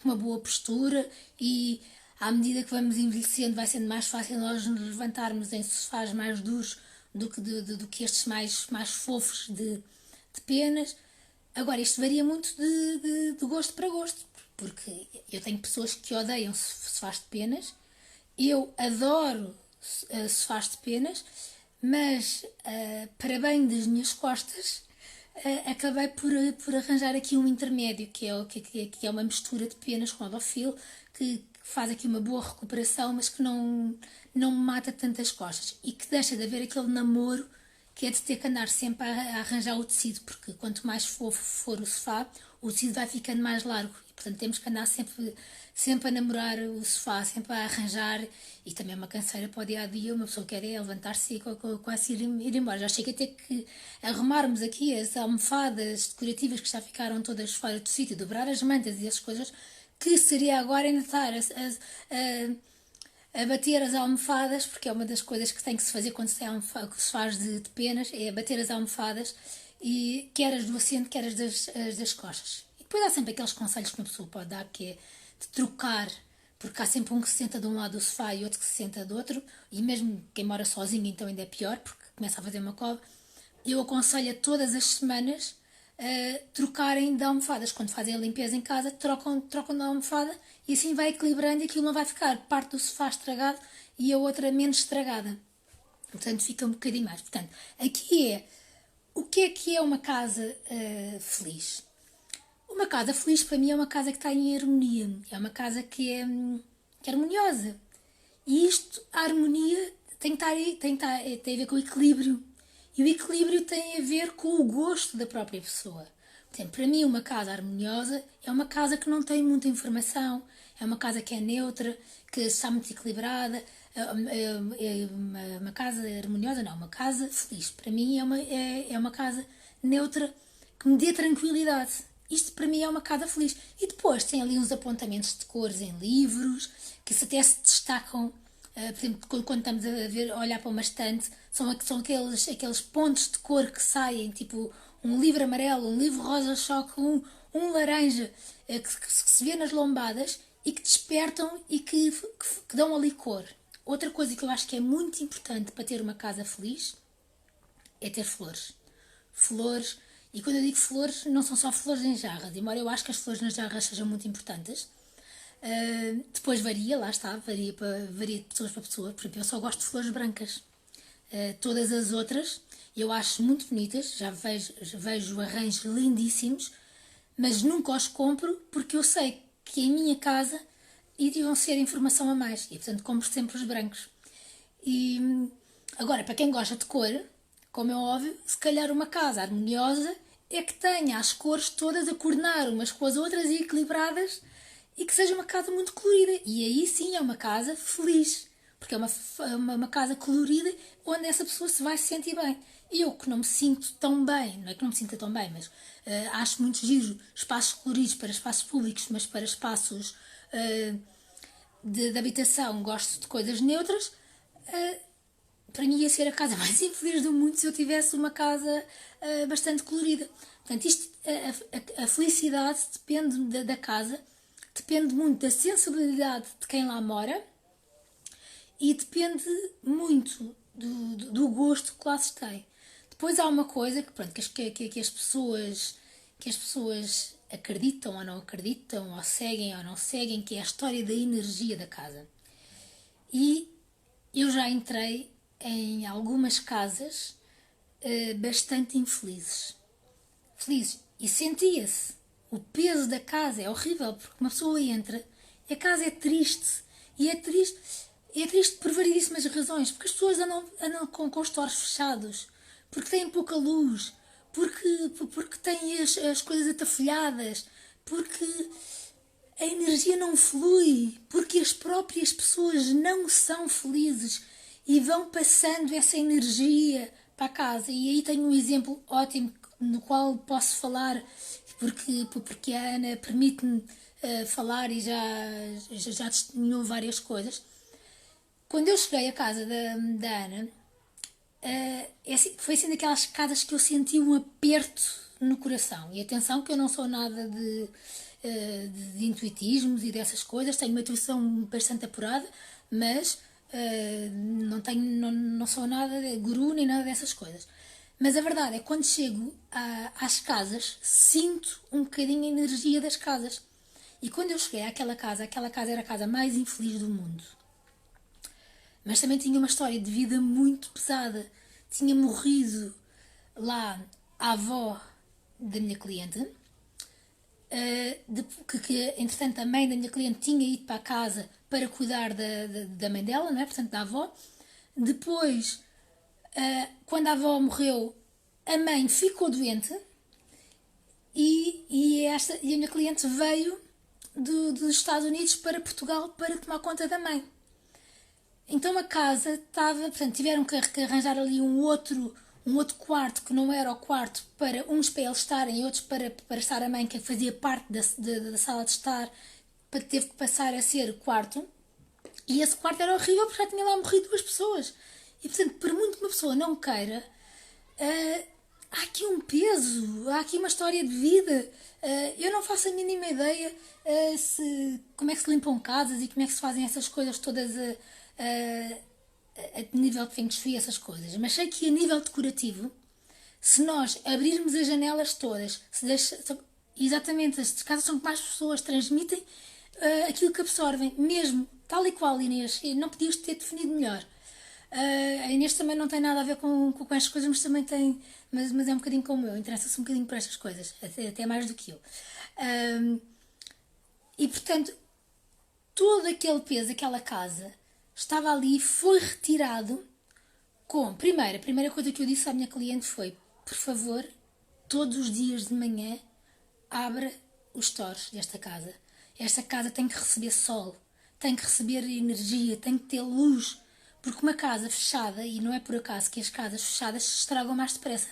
uma boa postura e à medida que vamos envelhecendo vai sendo mais fácil nós nos levantarmos em sofás mais duros do que estes mais fofos de penas. Agora, isto varia muito de gosto para gosto, porque eu tenho pessoas que odeiam sofás de penas, eu adoro sofás de penas, mas para bem das minhas costas, acabei por arranjar aqui um intermédio, que é uma mistura de penas com odofil, que faz aqui uma boa recuperação, mas que não mata tantas costas e que deixa de haver aquele namoro que é de ter que andar sempre a arranjar o tecido, porque quanto mais fofo for o sofá, o tecido vai ficando mais largo e, portanto, temos que andar sempre a namorar o sofá, sempre a arranjar e também é uma canseira para o dia a dia. Uma pessoa quer levantar-se e quase ir embora. Já chega a ter que arrumarmos aqui as almofadas decorativas que já ficaram todas fora do sítio, dobrar as mantas e essas coisas, que seria agora ainda estar a bater as almofadas, porque é uma das coisas que tem que se fazer quando se faz de penas, é bater as almofadas, e quer as do assento, quer as das costas. E depois há sempre aqueles conselhos que uma pessoa pode dar, que é de trocar, porque há sempre um que se senta de um lado do sofá e outro que se senta do outro, e mesmo quem mora sozinho então ainda é pior, porque começa a fazer uma cova. Eu aconselho a todas as semanas trocarem de almofadas. Quando fazem a limpeza em casa, trocam de almofada e assim vai equilibrando e aquilo não vai ficar parte do sofá estragado e a outra menos estragada. Portanto, fica um bocadinho mais. Portanto, aqui é o que é uma casa feliz? Uma casa feliz para mim é uma casa que está em harmonia. É uma casa que é harmoniosa. E isto, a harmonia, tem a ver com o equilíbrio. E o equilíbrio tem a ver com o gosto da própria pessoa. Portanto, para mim, uma casa harmoniosa é uma casa que não tem muita informação, é uma casa que é neutra, que está muito equilibrada. É uma casa harmoniosa, não, uma casa feliz. Para mim, é uma casa neutra que me dê tranquilidade. Isto para mim é uma casa feliz. E depois tem ali uns apontamentos de cores em livros, que até se destacam. Por exemplo, quando estamos a olhar para uma estante, são aqueles pontos de cor que saem, tipo um livro amarelo, um livro rosa choque, um laranja, que se vê nas lombadas e que despertam e que dão ali cor. Outra coisa que eu acho que é muito importante para ter uma casa feliz é ter flores. Flores, e quando eu digo flores, não são só flores em jarras, embora eu acho que as flores nas jarras sejam muito importantes. Depois varia, lá está, varia de pessoas para pessoa. Por exemplo, eu só gosto de flores brancas. Todas as outras eu acho muito bonitas, já vejo arranjos lindíssimos, mas nunca os compro porque eu sei que em minha casa iriam ser informação a mais e portanto compro sempre os brancos. E agora, para quem gosta de cor, como é óbvio, se calhar uma casa harmoniosa é que tenha as cores todas a coordenar umas com as outras e equilibradas e que seja uma casa muito colorida. E aí sim é uma casa feliz, porque é uma casa colorida onde essa pessoa se vai sentir bem. E eu que não me sinto tão bem, não é que não me sinta tão bem, mas acho muito giro espaços coloridos para espaços públicos, mas para espaços de habitação gosto de coisas neutras. Para mim ia ser a casa mais infeliz do mundo se eu tivesse uma casa bastante colorida. Portanto, a felicidade depende da casa, depende muito da sensibilidade de quem lá mora e depende muito do gosto que lá se tem. Depois há uma coisa que, pronto, que as pessoas acreditam ou não acreditam, ou seguem ou não seguem, que é a história da energia da casa. E eu já entrei em algumas casas bastante infelizes. Felizes. E sentia-se. O peso da casa é horrível, porque uma pessoa entra e a casa é triste. E é triste por variedíssimas razões. Porque as pessoas andam com os torres fechados, porque têm pouca luz, porque têm as coisas atafolhadas, porque a energia não flui, porque as próprias pessoas não são felizes e vão passando essa energia para a casa. E aí tenho um exemplo ótimo no qual posso falar, porque a Ana permite-me falar e já testemunhou várias coisas. Quando eu cheguei à casa da Ana, foi assim daquelas casas que eu senti um aperto no coração. E atenção que eu não sou nada de intuitismos e dessas coisas, tenho uma intuição bastante apurada, mas não sou nada de guru nem nada dessas coisas. Mas a verdade é que quando chego às casas, sinto um bocadinho a energia das casas. E quando eu cheguei aquela casa era a casa mais infeliz do mundo. Mas também tinha uma história de vida muito pesada. Tinha morrido lá a avó da minha cliente, que entretanto a mãe da minha cliente tinha ido para a casa para cuidar da mãe dela, não é? Portanto da avó. Depois, quando a avó morreu, a mãe ficou doente e a minha cliente veio dos Estados Unidos para Portugal para tomar conta da mãe. Então a casa estava, portanto, tiveram que arranjar ali um outro quarto que não era o quarto para uns para eles estarem e outros para estar a mãe, que fazia parte da sala de estar, teve que passar a ser quarto. E esse quarto era horrível porque já tinha lá morrido 2 pessoas. E portanto, por muito que uma pessoa não queira, há aqui um peso, há aqui uma história de vida. Eu não faço a mínima ideia como é que se limpam casas e como é que se fazem essas coisas todas a nível de Feng Shui, essas coisas. Mas sei que a nível decorativo, se nós abrirmos as janelas todas, exatamente, as casas são que mais pessoas transmitem aquilo que absorvem, mesmo, tal e qual, Inês, não podias ter definido melhor. A Inês também não tem nada a ver com estas coisas, mas também tem, mas é um bocadinho como eu, interessa-se um bocadinho por estas coisas, até mais do que eu. E portanto, todo aquele peso, aquela casa, estava ali, foi retirado a primeira coisa que eu disse à minha cliente foi: por favor, todos os dias de manhã, abra os stores desta casa. Esta casa tem que receber sol, tem que receber energia, tem que ter luz, porque uma casa fechada, e não é por acaso que as casas fechadas se estragam mais depressa,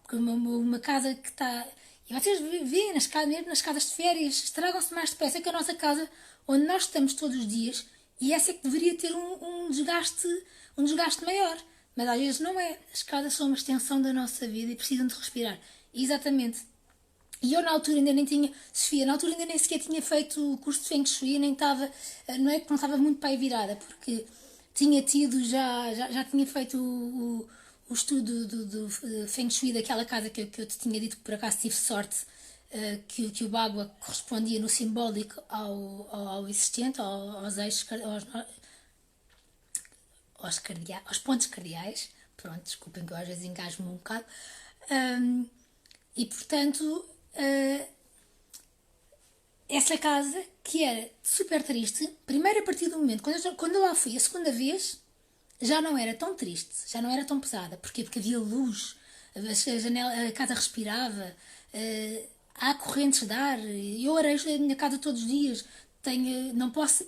porque uma casa que está... E vocês veem mesmo nas casas de férias, estragam-se mais depressa que a nossa casa, onde nós estamos todos os dias, e essa é que deveria ter um desgaste maior. Mas às vezes não é. As casas são uma extensão da nossa vida e precisam de respirar. Exatamente. E eu na altura ainda nem tinha... Sofia, na altura ainda nem sequer tinha feito o curso de Feng Shui, nem estava... Não é que não estava muito para aí virada, porque tinha tido, já tinha feito o estudo do Feng Shui daquela casa que eu te tinha dito que por acaso tive sorte, que o Bagua correspondia no simbólico ao existente, aos eixos, aos pontos cardeais. Pronto, desculpem que eu às vezes engasgo-me um bocado. E portanto, essa casa, que era super triste, primeiro a partir do momento, quando eu lá fui a segunda vez, já não era tão triste, já não era tão pesada. Porquê? Porque havia luz, a casa respirava, há correntes de ar. Eu arejo a minha casa todos os dias.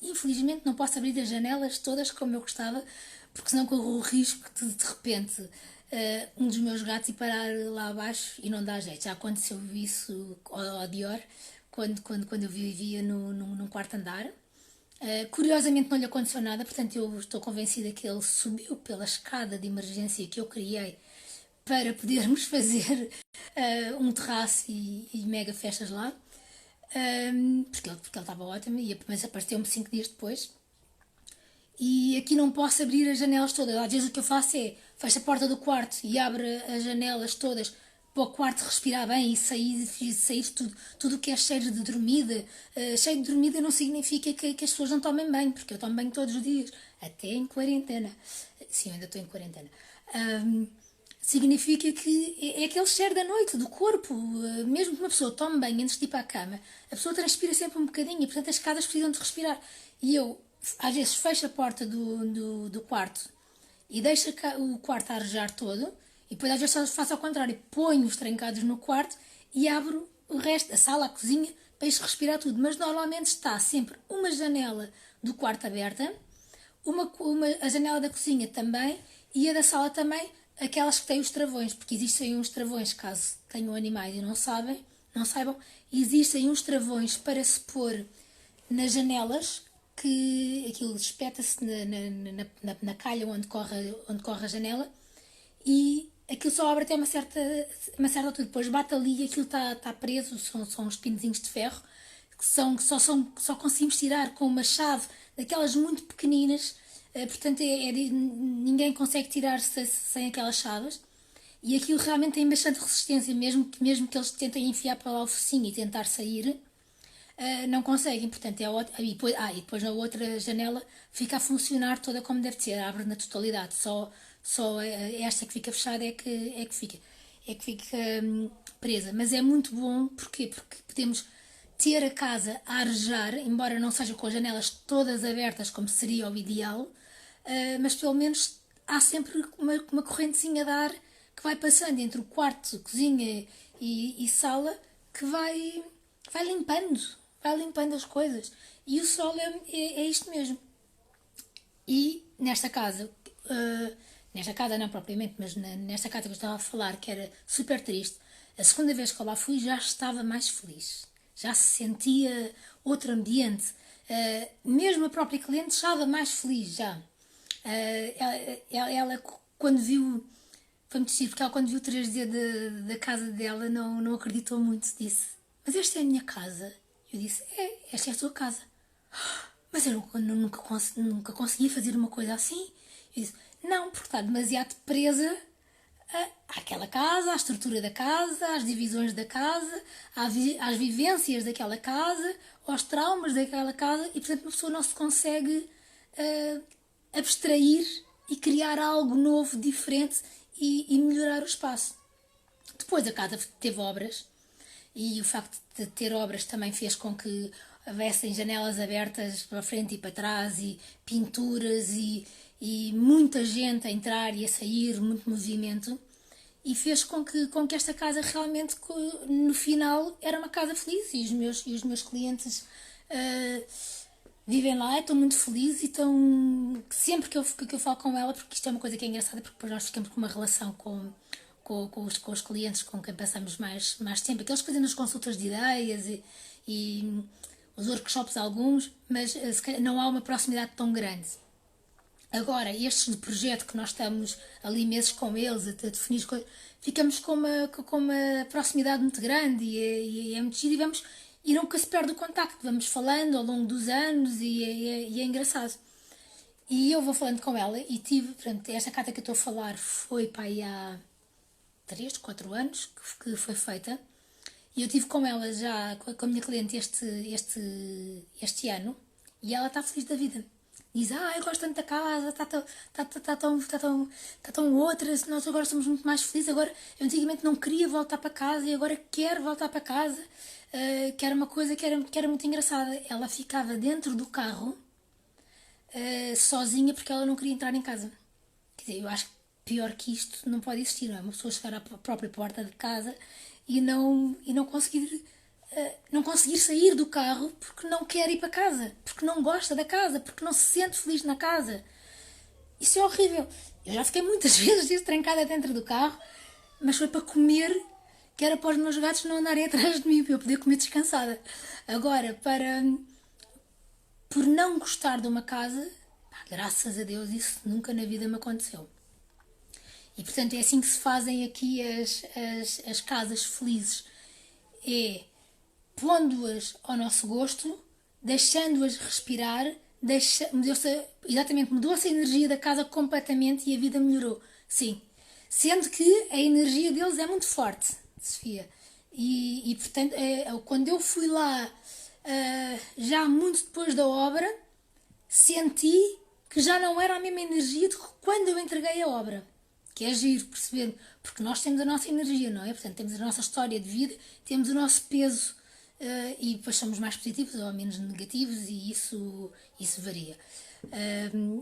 Infelizmente não posso abrir as janelas todas como eu gostava, porque senão corro o risco de repente um dos meus gatos ir parar lá abaixo e não dá jeito. Já aconteceu isso ao Dior, quando eu vivia num quarto andar. Curiosamente não lhe aconteceu nada, portanto eu estou convencida que ele subiu pela escada de emergência que eu criei para podermos fazer um terraço e mega festas lá. porque ele estava ótimo, mas apareceu-me 5 dias depois. E aqui não posso abrir as janelas todas. Às vezes o que eu faço é fecho a porta do quarto e abro as janelas todas para o quarto respirar bem e sair tudo o que é cheiro de dormida. Cheiro de dormida não significa que as pessoas não tomem banho, porque eu tomo banho todos os dias, até em quarentena. Sim, eu ainda estou em quarentena. Significa que é aquele cheiro da noite, do corpo. Mesmo que uma pessoa tome banho antes de ir para a cama, a pessoa transpira sempre um bocadinho e, portanto, as escadas precisam de respirar. E eu, às vezes, fecho a porta do quarto e deixo o quarto a arejar todo, e depois, às vezes, só faço ao contrário: ponho os trancados no quarto e abro o resto, a sala, a cozinha, para isto respirar tudo. Mas normalmente está sempre uma janela do quarto aberta, a janela da cozinha também e a da sala também, aquelas que têm os travões, porque existem uns travões, caso tenham animais e não saibam, existem uns travões para se pôr nas janelas, que aquilo espeta-se na calha onde corre a janela, e aquilo só abre até uma certa altura, depois bate ali e aquilo está preso, são uns pinozinhos de ferro, que só conseguimos tirar com uma chave daquelas muito pequeninas, portanto ninguém consegue tirar-se sem aquelas chaves, e aquilo realmente tem bastante resistência, mesmo que eles tentem enfiar para lá o focinho e tentar sair, não conseguem, portanto e depois na outra janela fica a funcionar toda como deve ser, abre na totalidade, só esta que fica fechada é que fica presa, mas é muito bom. Porquê? Porque podemos ter a casa a arejar, embora não seja com as janelas todas abertas como seria o ideal, mas pelo menos há sempre uma correntezinha de ar que vai passando entre o quarto, cozinha e sala, que vai limpando as coisas. E o sol é isto mesmo. E nesta casa não propriamente, mas nesta casa que eu estava a falar, que era super triste, a segunda vez que eu lá fui já estava mais feliz. Já se sentia outro ambiente. Mesmo a própria cliente estava mais feliz já. Ela, quando viu, foi muito giro, porque ela, quando viu o 3D da casa dela, não acreditou muito. Disse: "Mas esta é a minha casa?" Eu disse: "Esta é a tua casa." "Mas eu nunca consegui fazer uma coisa assim." Eu disse: "Não, porque está demasiado presa àquela casa, à estrutura da casa, às divisões da casa, às vivências daquela casa, aos traumas daquela casa, e portanto uma pessoa não se consegue abstrair e criar algo novo, diferente, e melhorar o espaço." Depois a casa teve obras, e o facto de ter obras também fez com que houvessem janelas abertas para frente e para trás, e pinturas, e muita gente a entrar e a sair, muito movimento, e fez com que esta casa realmente, no final, era uma casa feliz, e os meus clientes vivem lá, estão muito felizes, e estão sempre que eu falo com ela, porque isto é uma coisa que é engraçada, porque depois nós ficamos com uma relação com os clientes com quem passamos mais tempo, aqueles que fazem as consultas de ideias e os workshops alguns, mas não há uma proximidade tão grande. Agora, estes de projeto, que nós estamos ali meses com eles a definir coisas, ficamos com uma proximidade muito grande, e é muito giro, e nunca se perde o contacto, vamos falando ao longo dos anos, e é engraçado. E eu vou falando com ela, e portanto, esta carta que eu estou a falar foi para aí há 3, 4 anos que foi feita, e eu estive com ela já, com a minha cliente este ano, e ela está feliz da vida. Diz: "Eu gosto tanto da casa, está tão outra, nós agora somos muito mais felizes, agora eu antigamente não queria voltar para casa e agora quero voltar para casa." Que era uma coisa que era muito engraçada. Ela ficava dentro do carro, sozinha, porque ela não queria entrar em casa. Quer dizer, eu acho que pior que isto não pode existir, não é? Uma pessoa chegar à própria porta de casa e não conseguir sair do carro porque não quer ir para casa, porque não gosta da casa, porque não se sente feliz na casa. Isso é horrível. Eu já fiquei muitas vezes trancada dentro do carro, mas foi para comer, que era para os meus gatos não andarem atrás de mim, para eu poder comer descansada. Agora, por não gostar de uma casa, graças a Deus, isso nunca na vida me aconteceu. E portanto é assim que se fazem aqui as casas felizes. pondo-as ao nosso gosto, deixando-as respirar, mudou-se a energia da casa completamente e a vida melhorou. Sim. Sendo que a energia deles é muito forte, Sofia. Portanto, quando eu fui lá, já muito depois da obra, senti que já não era a mesma energia de quando eu entreguei a obra. Que é giro, percebendo? Porque nós temos a nossa energia, não é? Portanto, temos a nossa história de vida, temos o nosso peso e depois somos mais positivos ou menos negativos e isso varia.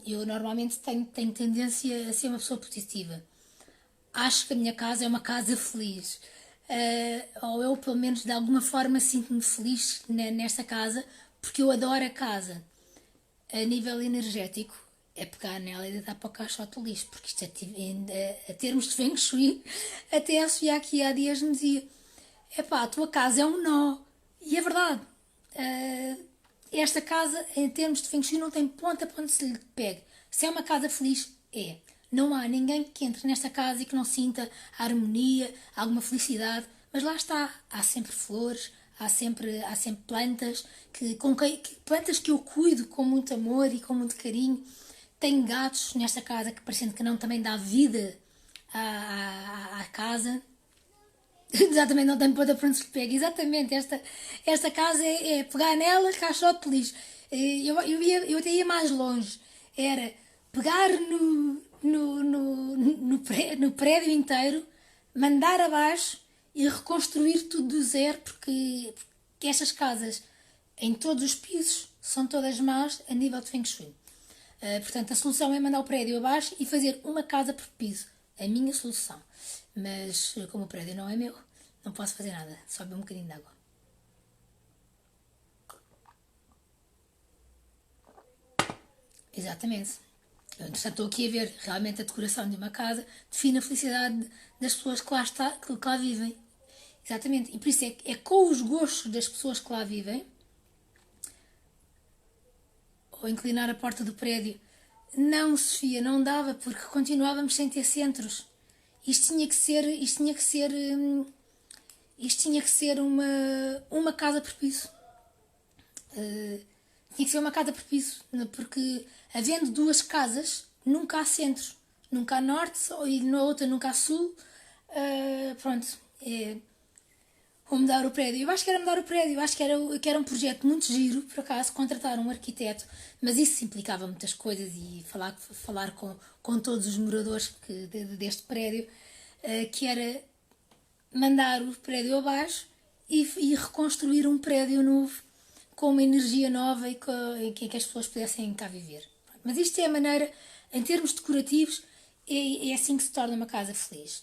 Eu normalmente tenho tendência a ser uma pessoa positiva. Acho que a minha casa é uma casa feliz. Ou eu, pelo menos, de alguma forma sinto-me feliz nesta casa porque eu adoro a casa. A nível energético, é pegar nela e deitar para o caixote do lixo, porque isto a termos de Feng Shui, até a Sofia aqui há dias me dizia: epá, a tua casa é um nó. E é verdade. Esta casa, em termos de Feng Shui, não tem ponta para onde se lhe pegue. Se é uma casa feliz, é. Não há ninguém que entre nesta casa e que não sinta harmonia, alguma felicidade, mas lá está. Há sempre flores, há sempre plantas, plantas que eu cuido com muito amor e com muito carinho. Tenho gatos nesta casa que parecendo que não também dá vida à casa. Exatamente, não tem ponta para onde se pega. Exatamente, esta casa é pegar nela, caixote de lixo. Eu até ia mais longe. Era pegar no prédio inteiro, mandar abaixo e reconstruir tudo do zero, porque estas casas, em todos os pisos, são todas más a nível de Feng Shui. Portanto, a solução é mandar o prédio abaixo e fazer uma casa por piso. A minha solução. Mas, como o prédio não é meu, não posso fazer nada. Só beber um bocadinho de água. Exatamente. Eu, entretanto, estou aqui a ver realmente a decoração de uma casa define a felicidade das pessoas que lá vivem. Exatamente. E por isso é com os gostos das pessoas que lá vivem, ou inclinar a porta do prédio. Não, Sofia, não dava, porque continuávamos sem ter centros. Isto tinha que ser, isto tinha que ser, isto tinha que ser uma casa por piso. Tinha que ser uma casa por piso, porque havendo duas casas, nunca há centros. Nunca há norte e na outra nunca há sul. Pronto, ou mudar o prédio. Eu acho que era mudar o prédio, eu acho que era um projeto muito giro, por acaso, contratar um arquiteto, mas isso implicava muitas coisas e falar com todos os moradores deste prédio, que era mandar o prédio abaixo e reconstruir um prédio novo com uma energia nova e em que as pessoas pudessem cá viver. Mas isto é a maneira, em termos decorativos, é assim que se torna uma casa feliz.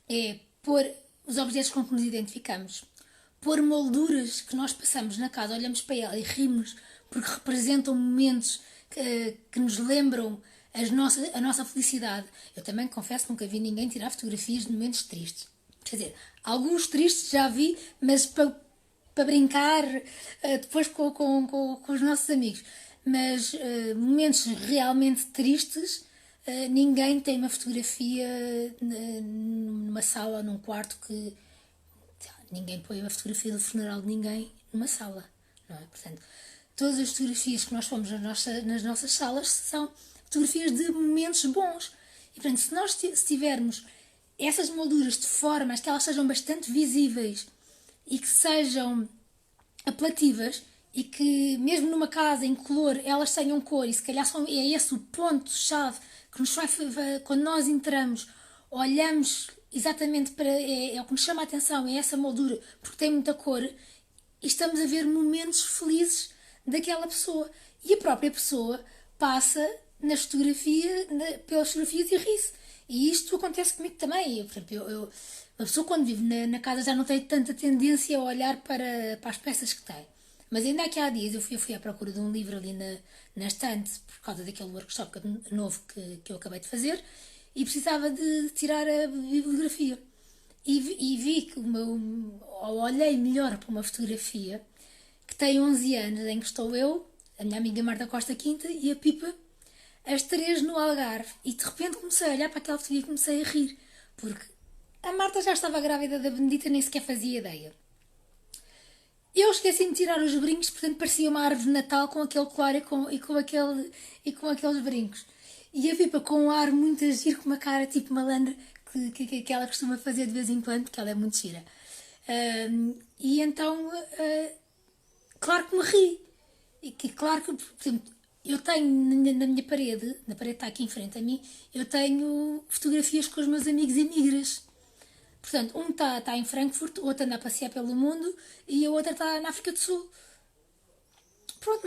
É pôr os objetos com que nos identificamos, pôr molduras que nós passamos na casa, olhamos para ela e rimos porque representam momentos que nos lembram a nossa felicidade. Eu também confesso que nunca vi ninguém tirar fotografias de momentos tristes. Quer dizer, alguns tristes já vi, mas para brincar depois com os nossos amigos. Mas momentos realmente tristes, ninguém tem uma fotografia numa sala ou num quarto que. Ninguém põe uma fotografia do funeral de ninguém numa sala, não é? Portanto, todas as fotografias que nós fomos nas nossas salas são fotografias de momentos bons. E, portanto, se nós tivermos essas molduras de forma a que elas sejam bastante visíveis e que sejam apelativas e que mesmo numa casa em color elas tenham cor e se calhar é esse o ponto-chave que nos faz, quando nós entramos, olhamos exatamente para, é o que nos chama a atenção, é essa moldura, porque tem muita cor e estamos a ver momentos felizes daquela pessoa e a própria pessoa passa na fotografia, pelas fotografias e ri-se. E isto acontece comigo também. A pessoa quando vive na casa já não tem tanta tendência a olhar para as peças que tem. Mas ainda aqui há dias eu fui à procura de um livro ali na estante por causa daquele workshop novo que eu acabei de fazer e precisava de tirar a bibliografia. E vi que olhei melhor para uma fotografia que tem 11 anos em que estou eu, a minha amiga Marta Costa Quinta e a Pipa, as três no Algarve. E de repente comecei a olhar para aquela fotografia e comecei a rir. Porque a Marta já estava grávida da Benedita, nem sequer fazia ideia. Eu esqueci de tirar os brincos, portanto parecia uma árvore de Natal com aquele colar e com aqueles brincos. E a Pipa com um ar muito a giro, com uma cara tipo malandra que ela costuma fazer de vez em quando, porque ela é muito gira. E então, claro que me ri. E que, claro que, por exemplo, eu tenho na minha parede, na parede está aqui em frente a mim, eu tenho fotografias com os meus amigos e amigas. Portanto, um está em Frankfurt, o outro anda a passear pelo mundo e a outra está na África do Sul. Pronto,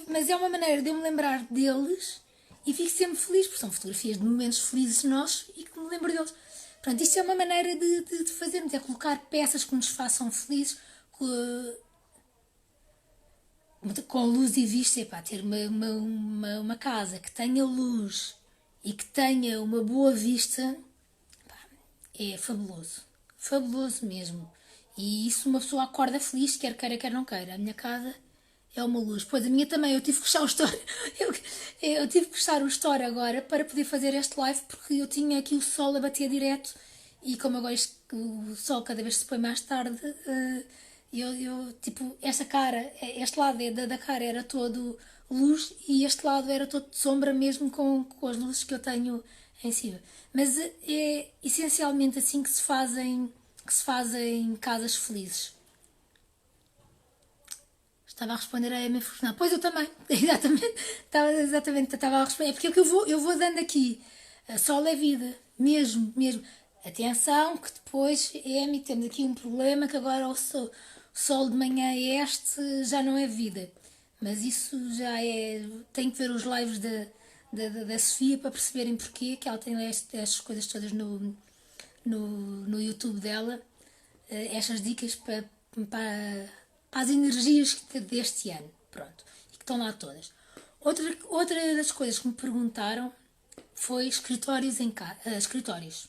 mas é uma maneira de eu me lembrar deles e fico sempre feliz, porque são fotografias de momentos felizes nossos e que me lembro deles. Pronto, isto é uma maneira de fazermos, é colocar peças que nos façam felizes com luz e vista. Epá, ter uma casa que tenha luz e que tenha uma boa vista, pá, é fabuloso. Fabuloso mesmo. E isso uma pessoa acorda feliz, quer queira, quer não queira. A minha casa é uma luz. Pois a minha também, eu tive que fechar o store. Eu tive que fechar o store agora para poder fazer este live, porque eu tinha aqui o sol a bater direto e como agora o sol cada vez se põe mais tarde, tipo, esta cara, este lado da cara era todo luz e este lado era todo de sombra, mesmo com as luzes que eu tenho em cima. Mas é essencialmente assim que se fazem casas felizes. Estava a responder a Amy Fortunado. Pois eu também, exatamente, estava a responder. É porque é que eu vou dando aqui. A sol é vida, mesmo, mesmo. Atenção, que depois, Amy, temos aqui um problema, que agora o sol de manhã já não é vida. Mas isso já é. Tem que ver os lives da Sofia para perceberem porquê, que ela tem estas coisas todas no YouTube dela, estas dicas para as energias deste ano. Pronto. E que estão lá todas. Outra das coisas que me perguntaram foi escritórios escritórios.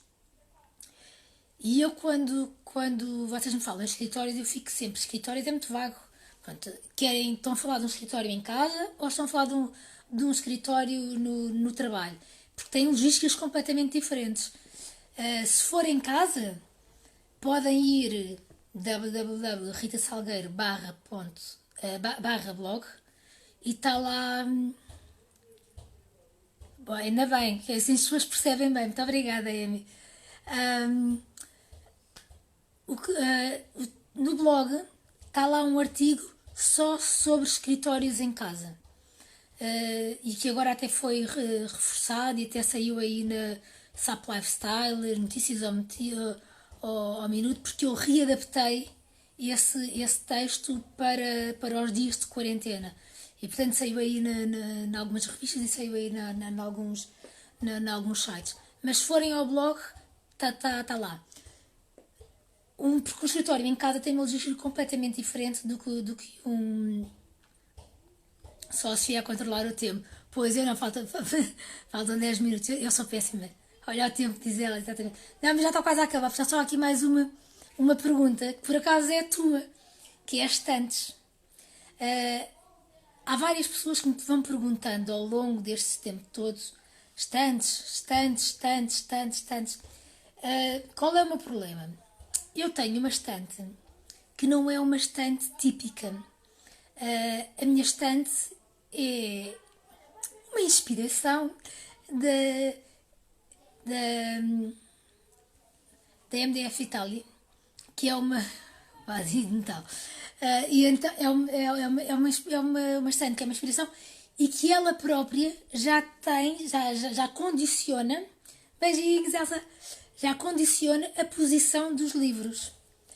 E eu, quando vocês me falam de escritórios, eu fico sempre. Escritórios é muito vago. Pronto, estão a falar de um escritório em casa ou estão a falar de um escritório no trabalho? Porque têm logísticas completamente diferentes. Se for em casa, podem ir www.ritasalgueiro barra blog e está lá. Bom, ainda bem, que assim as pessoas percebem bem. Muito obrigada, Amy. No blog está lá um artigo só sobre escritórios em casa. E que agora até foi reforçado e até saiu aí na SAP Lifestyle, notícias ao minuto, porque eu readaptei esse texto para os dias de quarentena. E portanto saiu aí em algumas revistas e saiu aí em alguns sites. Mas se forem ao blog, está lá. Porque o escritório em casa tem uma logística completamente diferente do que um sócio a controlar o tempo. Pois eu não, faltam 10 minutos, eu sou péssima. Olha o tempo, diz ela, exatamente. Não, mas já está quase a acabar, já só aqui mais uma pergunta, que por acaso é a tua, que é estantes. Há várias pessoas que me vão perguntando ao longo deste tempo todo, estantes. Qual é o meu problema? Eu tenho uma estante que não é uma estante típica. A minha estante é uma inspiração da MDF Itália, que é uma base de metal. E então é uma estante que é uma inspiração e que ela própria já condiciona, beijinhos, Elsa, já condiciona a posição dos livros.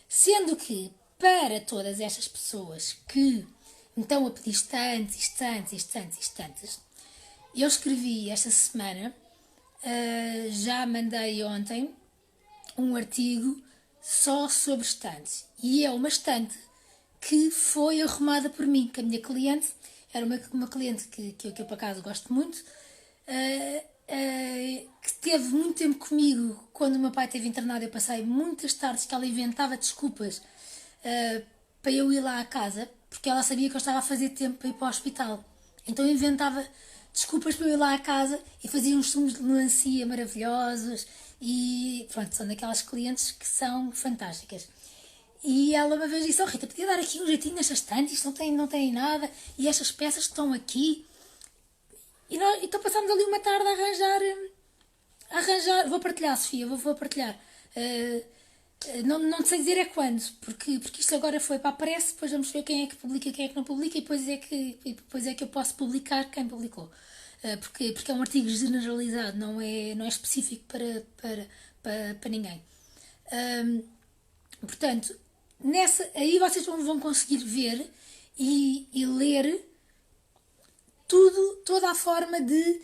Sendo que, para todas estas pessoas que me estão a pedir estantes, eu escrevi esta semana, já mandei ontem, um artigo só sobre estantes. E é uma estante que foi arrumada por mim, que a minha cliente, era uma cliente que eu por acaso gosto muito, que teve muito tempo comigo. Quando o meu pai esteve internado, eu passei muitas tardes que ela inventava desculpas para eu ir lá à casa, porque ela sabia que eu estava a fazer tempo para ir para o hospital. Então eu inventava desculpas para eu ir lá à casa e fazia uns sumos de melancia maravilhosos e pronto, são daquelas clientes que são fantásticas. E ela uma vez disse, oh Rita, podia dar aqui um jeitinho nesta estante, isto não tem nada, e estas peças que estão aqui. E então passámos ali uma tarde a arranjar, vou partilhar, Sofia, vou partilhar. Não sei dizer é quando, porque isto agora foi para a pressa, depois vamos ver quem é que publica, quem é que não publica, e depois é que eu posso publicar quem publicou. Porque é um artigo generalizado, não é específico para ninguém. Portanto, aí vocês vão conseguir ver e ler toda a forma de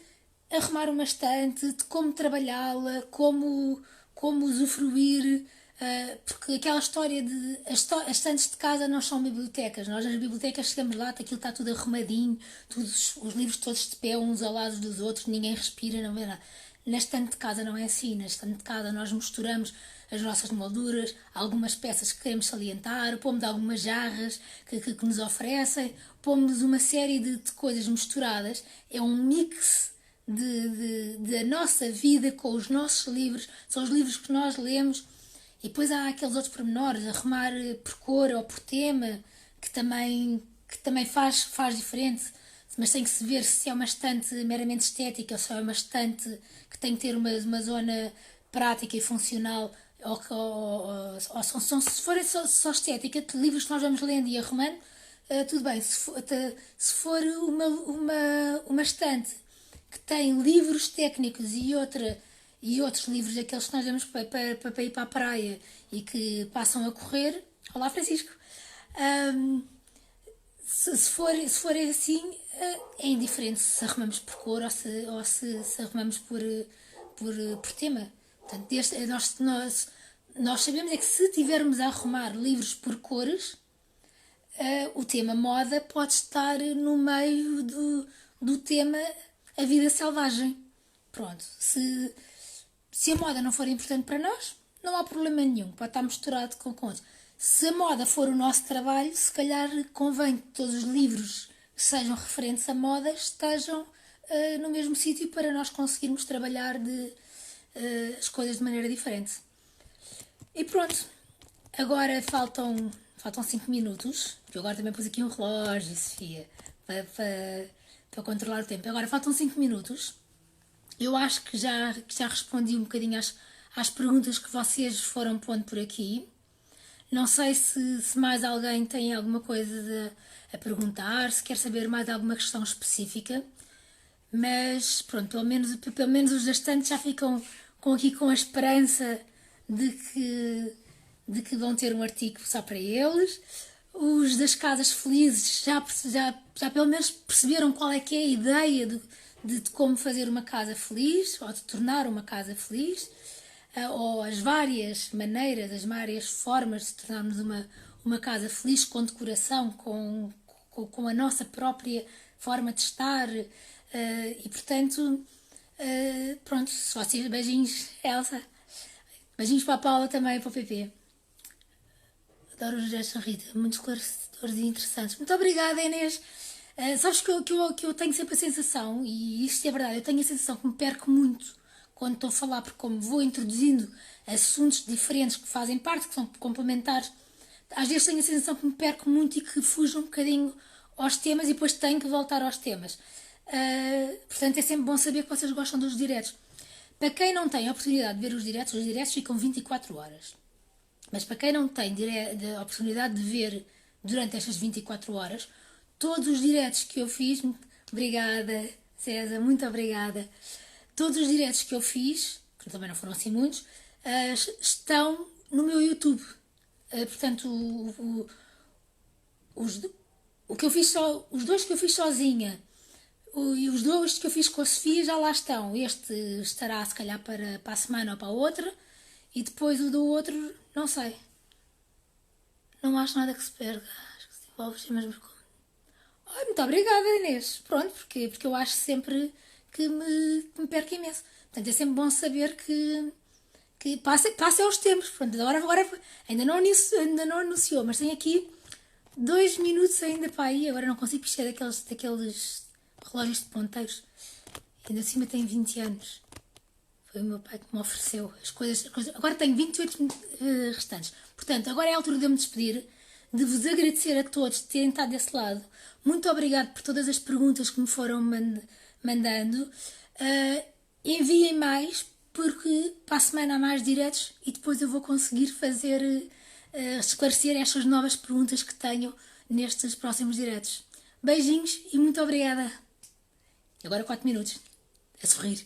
arrumar uma estante, de como trabalhá-la, como usufruir, porque aquela história de as estantes de casa não são bibliotecas. Nós nas bibliotecas chegamos lá, aquilo está tudo arrumadinho, os livros todos de pé uns ao lado dos outros, ninguém respira, não vê nada. Na estante de casa não é assim. Na estante de casa nós misturamos as nossas molduras, algumas peças que queremos salientar, pomos algumas jarras que nos oferecem, pomos uma série de coisas misturadas. É um mix da nossa vida com os nossos livros, são os livros que nós lemos, e depois há aqueles outros pormenores, arrumar por cor ou por tema, que também faz diferente, mas tem que se ver se é uma estante meramente estética ou se é uma estante que tem que ter uma zona prática e funcional, ou se forem só estética, de livros que nós vamos lendo e arrumando, tudo bem. Se for uma estante que tem livros técnicos e outros livros, aqueles que nós damos para ir para a praia e que passam a correr. Olá, Francisco! Se for assim, é indiferente se arrumamos por cor ou se arrumamos por tema. Portanto, nós sabemos é que se tivermos a arrumar livros por cores, o tema moda pode estar no meio do tema a vida selvagem. Pronto, se a moda não for importante para nós, não há problema nenhum, pode estar misturado com outros. Se a moda for o nosso trabalho, se calhar convém que todos os livros que sejam referentes a moda estejam no mesmo sítio para nós conseguirmos trabalhar as coisas de maneira diferente. E pronto, agora faltam 5 minutos, eu agora também pus aqui um relógio, Sofia, para controlar o tempo. Agora faltam 5 minutos. Eu acho que já respondi um bocadinho às perguntas que vocês foram pondo por aqui. Não sei se mais alguém tem alguma coisa a perguntar, se quer saber mais alguma questão específica, mas pronto, pelo menos os restantes já ficam aqui com a esperança de que vão ter um artigo só para eles. Os das casas felizes já pelo menos perceberam qual é que é a ideia de como fazer uma casa feliz, ou de tornar uma casa feliz, ou as várias maneiras, as várias formas de tornarmos uma casa feliz, com decoração, com a nossa própria forma de estar, e portanto, pronto, se vocês, beijinhos, Elsa, beijinhos para a Paula também e para o PP. Adoro os gestos, Rita, muito esclarecedores e interessantes. Muito obrigada, Inês. Sabes que eu tenho sempre a sensação, e isto é verdade, eu tenho a sensação que me perco muito quando estou a falar, porque como vou introduzindo assuntos diferentes que fazem parte, que são complementares, às vezes tenho a sensação que me perco muito e que fujo um bocadinho aos temas e depois tenho que voltar aos temas. Portanto, é sempre bom saber que vocês gostam dos diretos. Para quem não tem a oportunidade de ver os diretos ficam 24 horas. Mas para quem não tem a oportunidade de ver durante estas 24 horas, todos os diretos que eu fiz, obrigada César, muito obrigada, todos os diretos que eu fiz, que também não foram assim muitos, estão no meu YouTube. Portanto, o que eu fiz os dois que eu fiz sozinha e os dois que eu fiz com a Sofia já lá estão. Este estará se calhar para a semana ou para a outra, e depois o do outro, não sei. Não acho nada que se perca. Acho que se desenvolve, mas como... muito obrigada, Inês. Pronto, porque eu acho sempre que me perco imenso. Portanto, é sempre bom saber que passa aos tempos. Pronto, agora ainda não anunciou, mas tem aqui 2 minutos ainda para aí. Agora não consigo piscar daqueles relógios de ponteiros. Ainda acima tem 20 anos. Foi o meu pai que me ofereceu as coisas. Agora tenho 28 restantes. Portanto, agora é a altura de eu me despedir, de vos agradecer a todos de terem estado desse lado. Muito obrigado por todas as perguntas que me foram mandando. Enviem mais, porque para a semana há mais diretos e depois eu vou conseguir fazer, esclarecer estas novas perguntas que tenho nestes próximos diretos. Beijinhos e muito obrigada. Agora 4 minutos. A sorrir.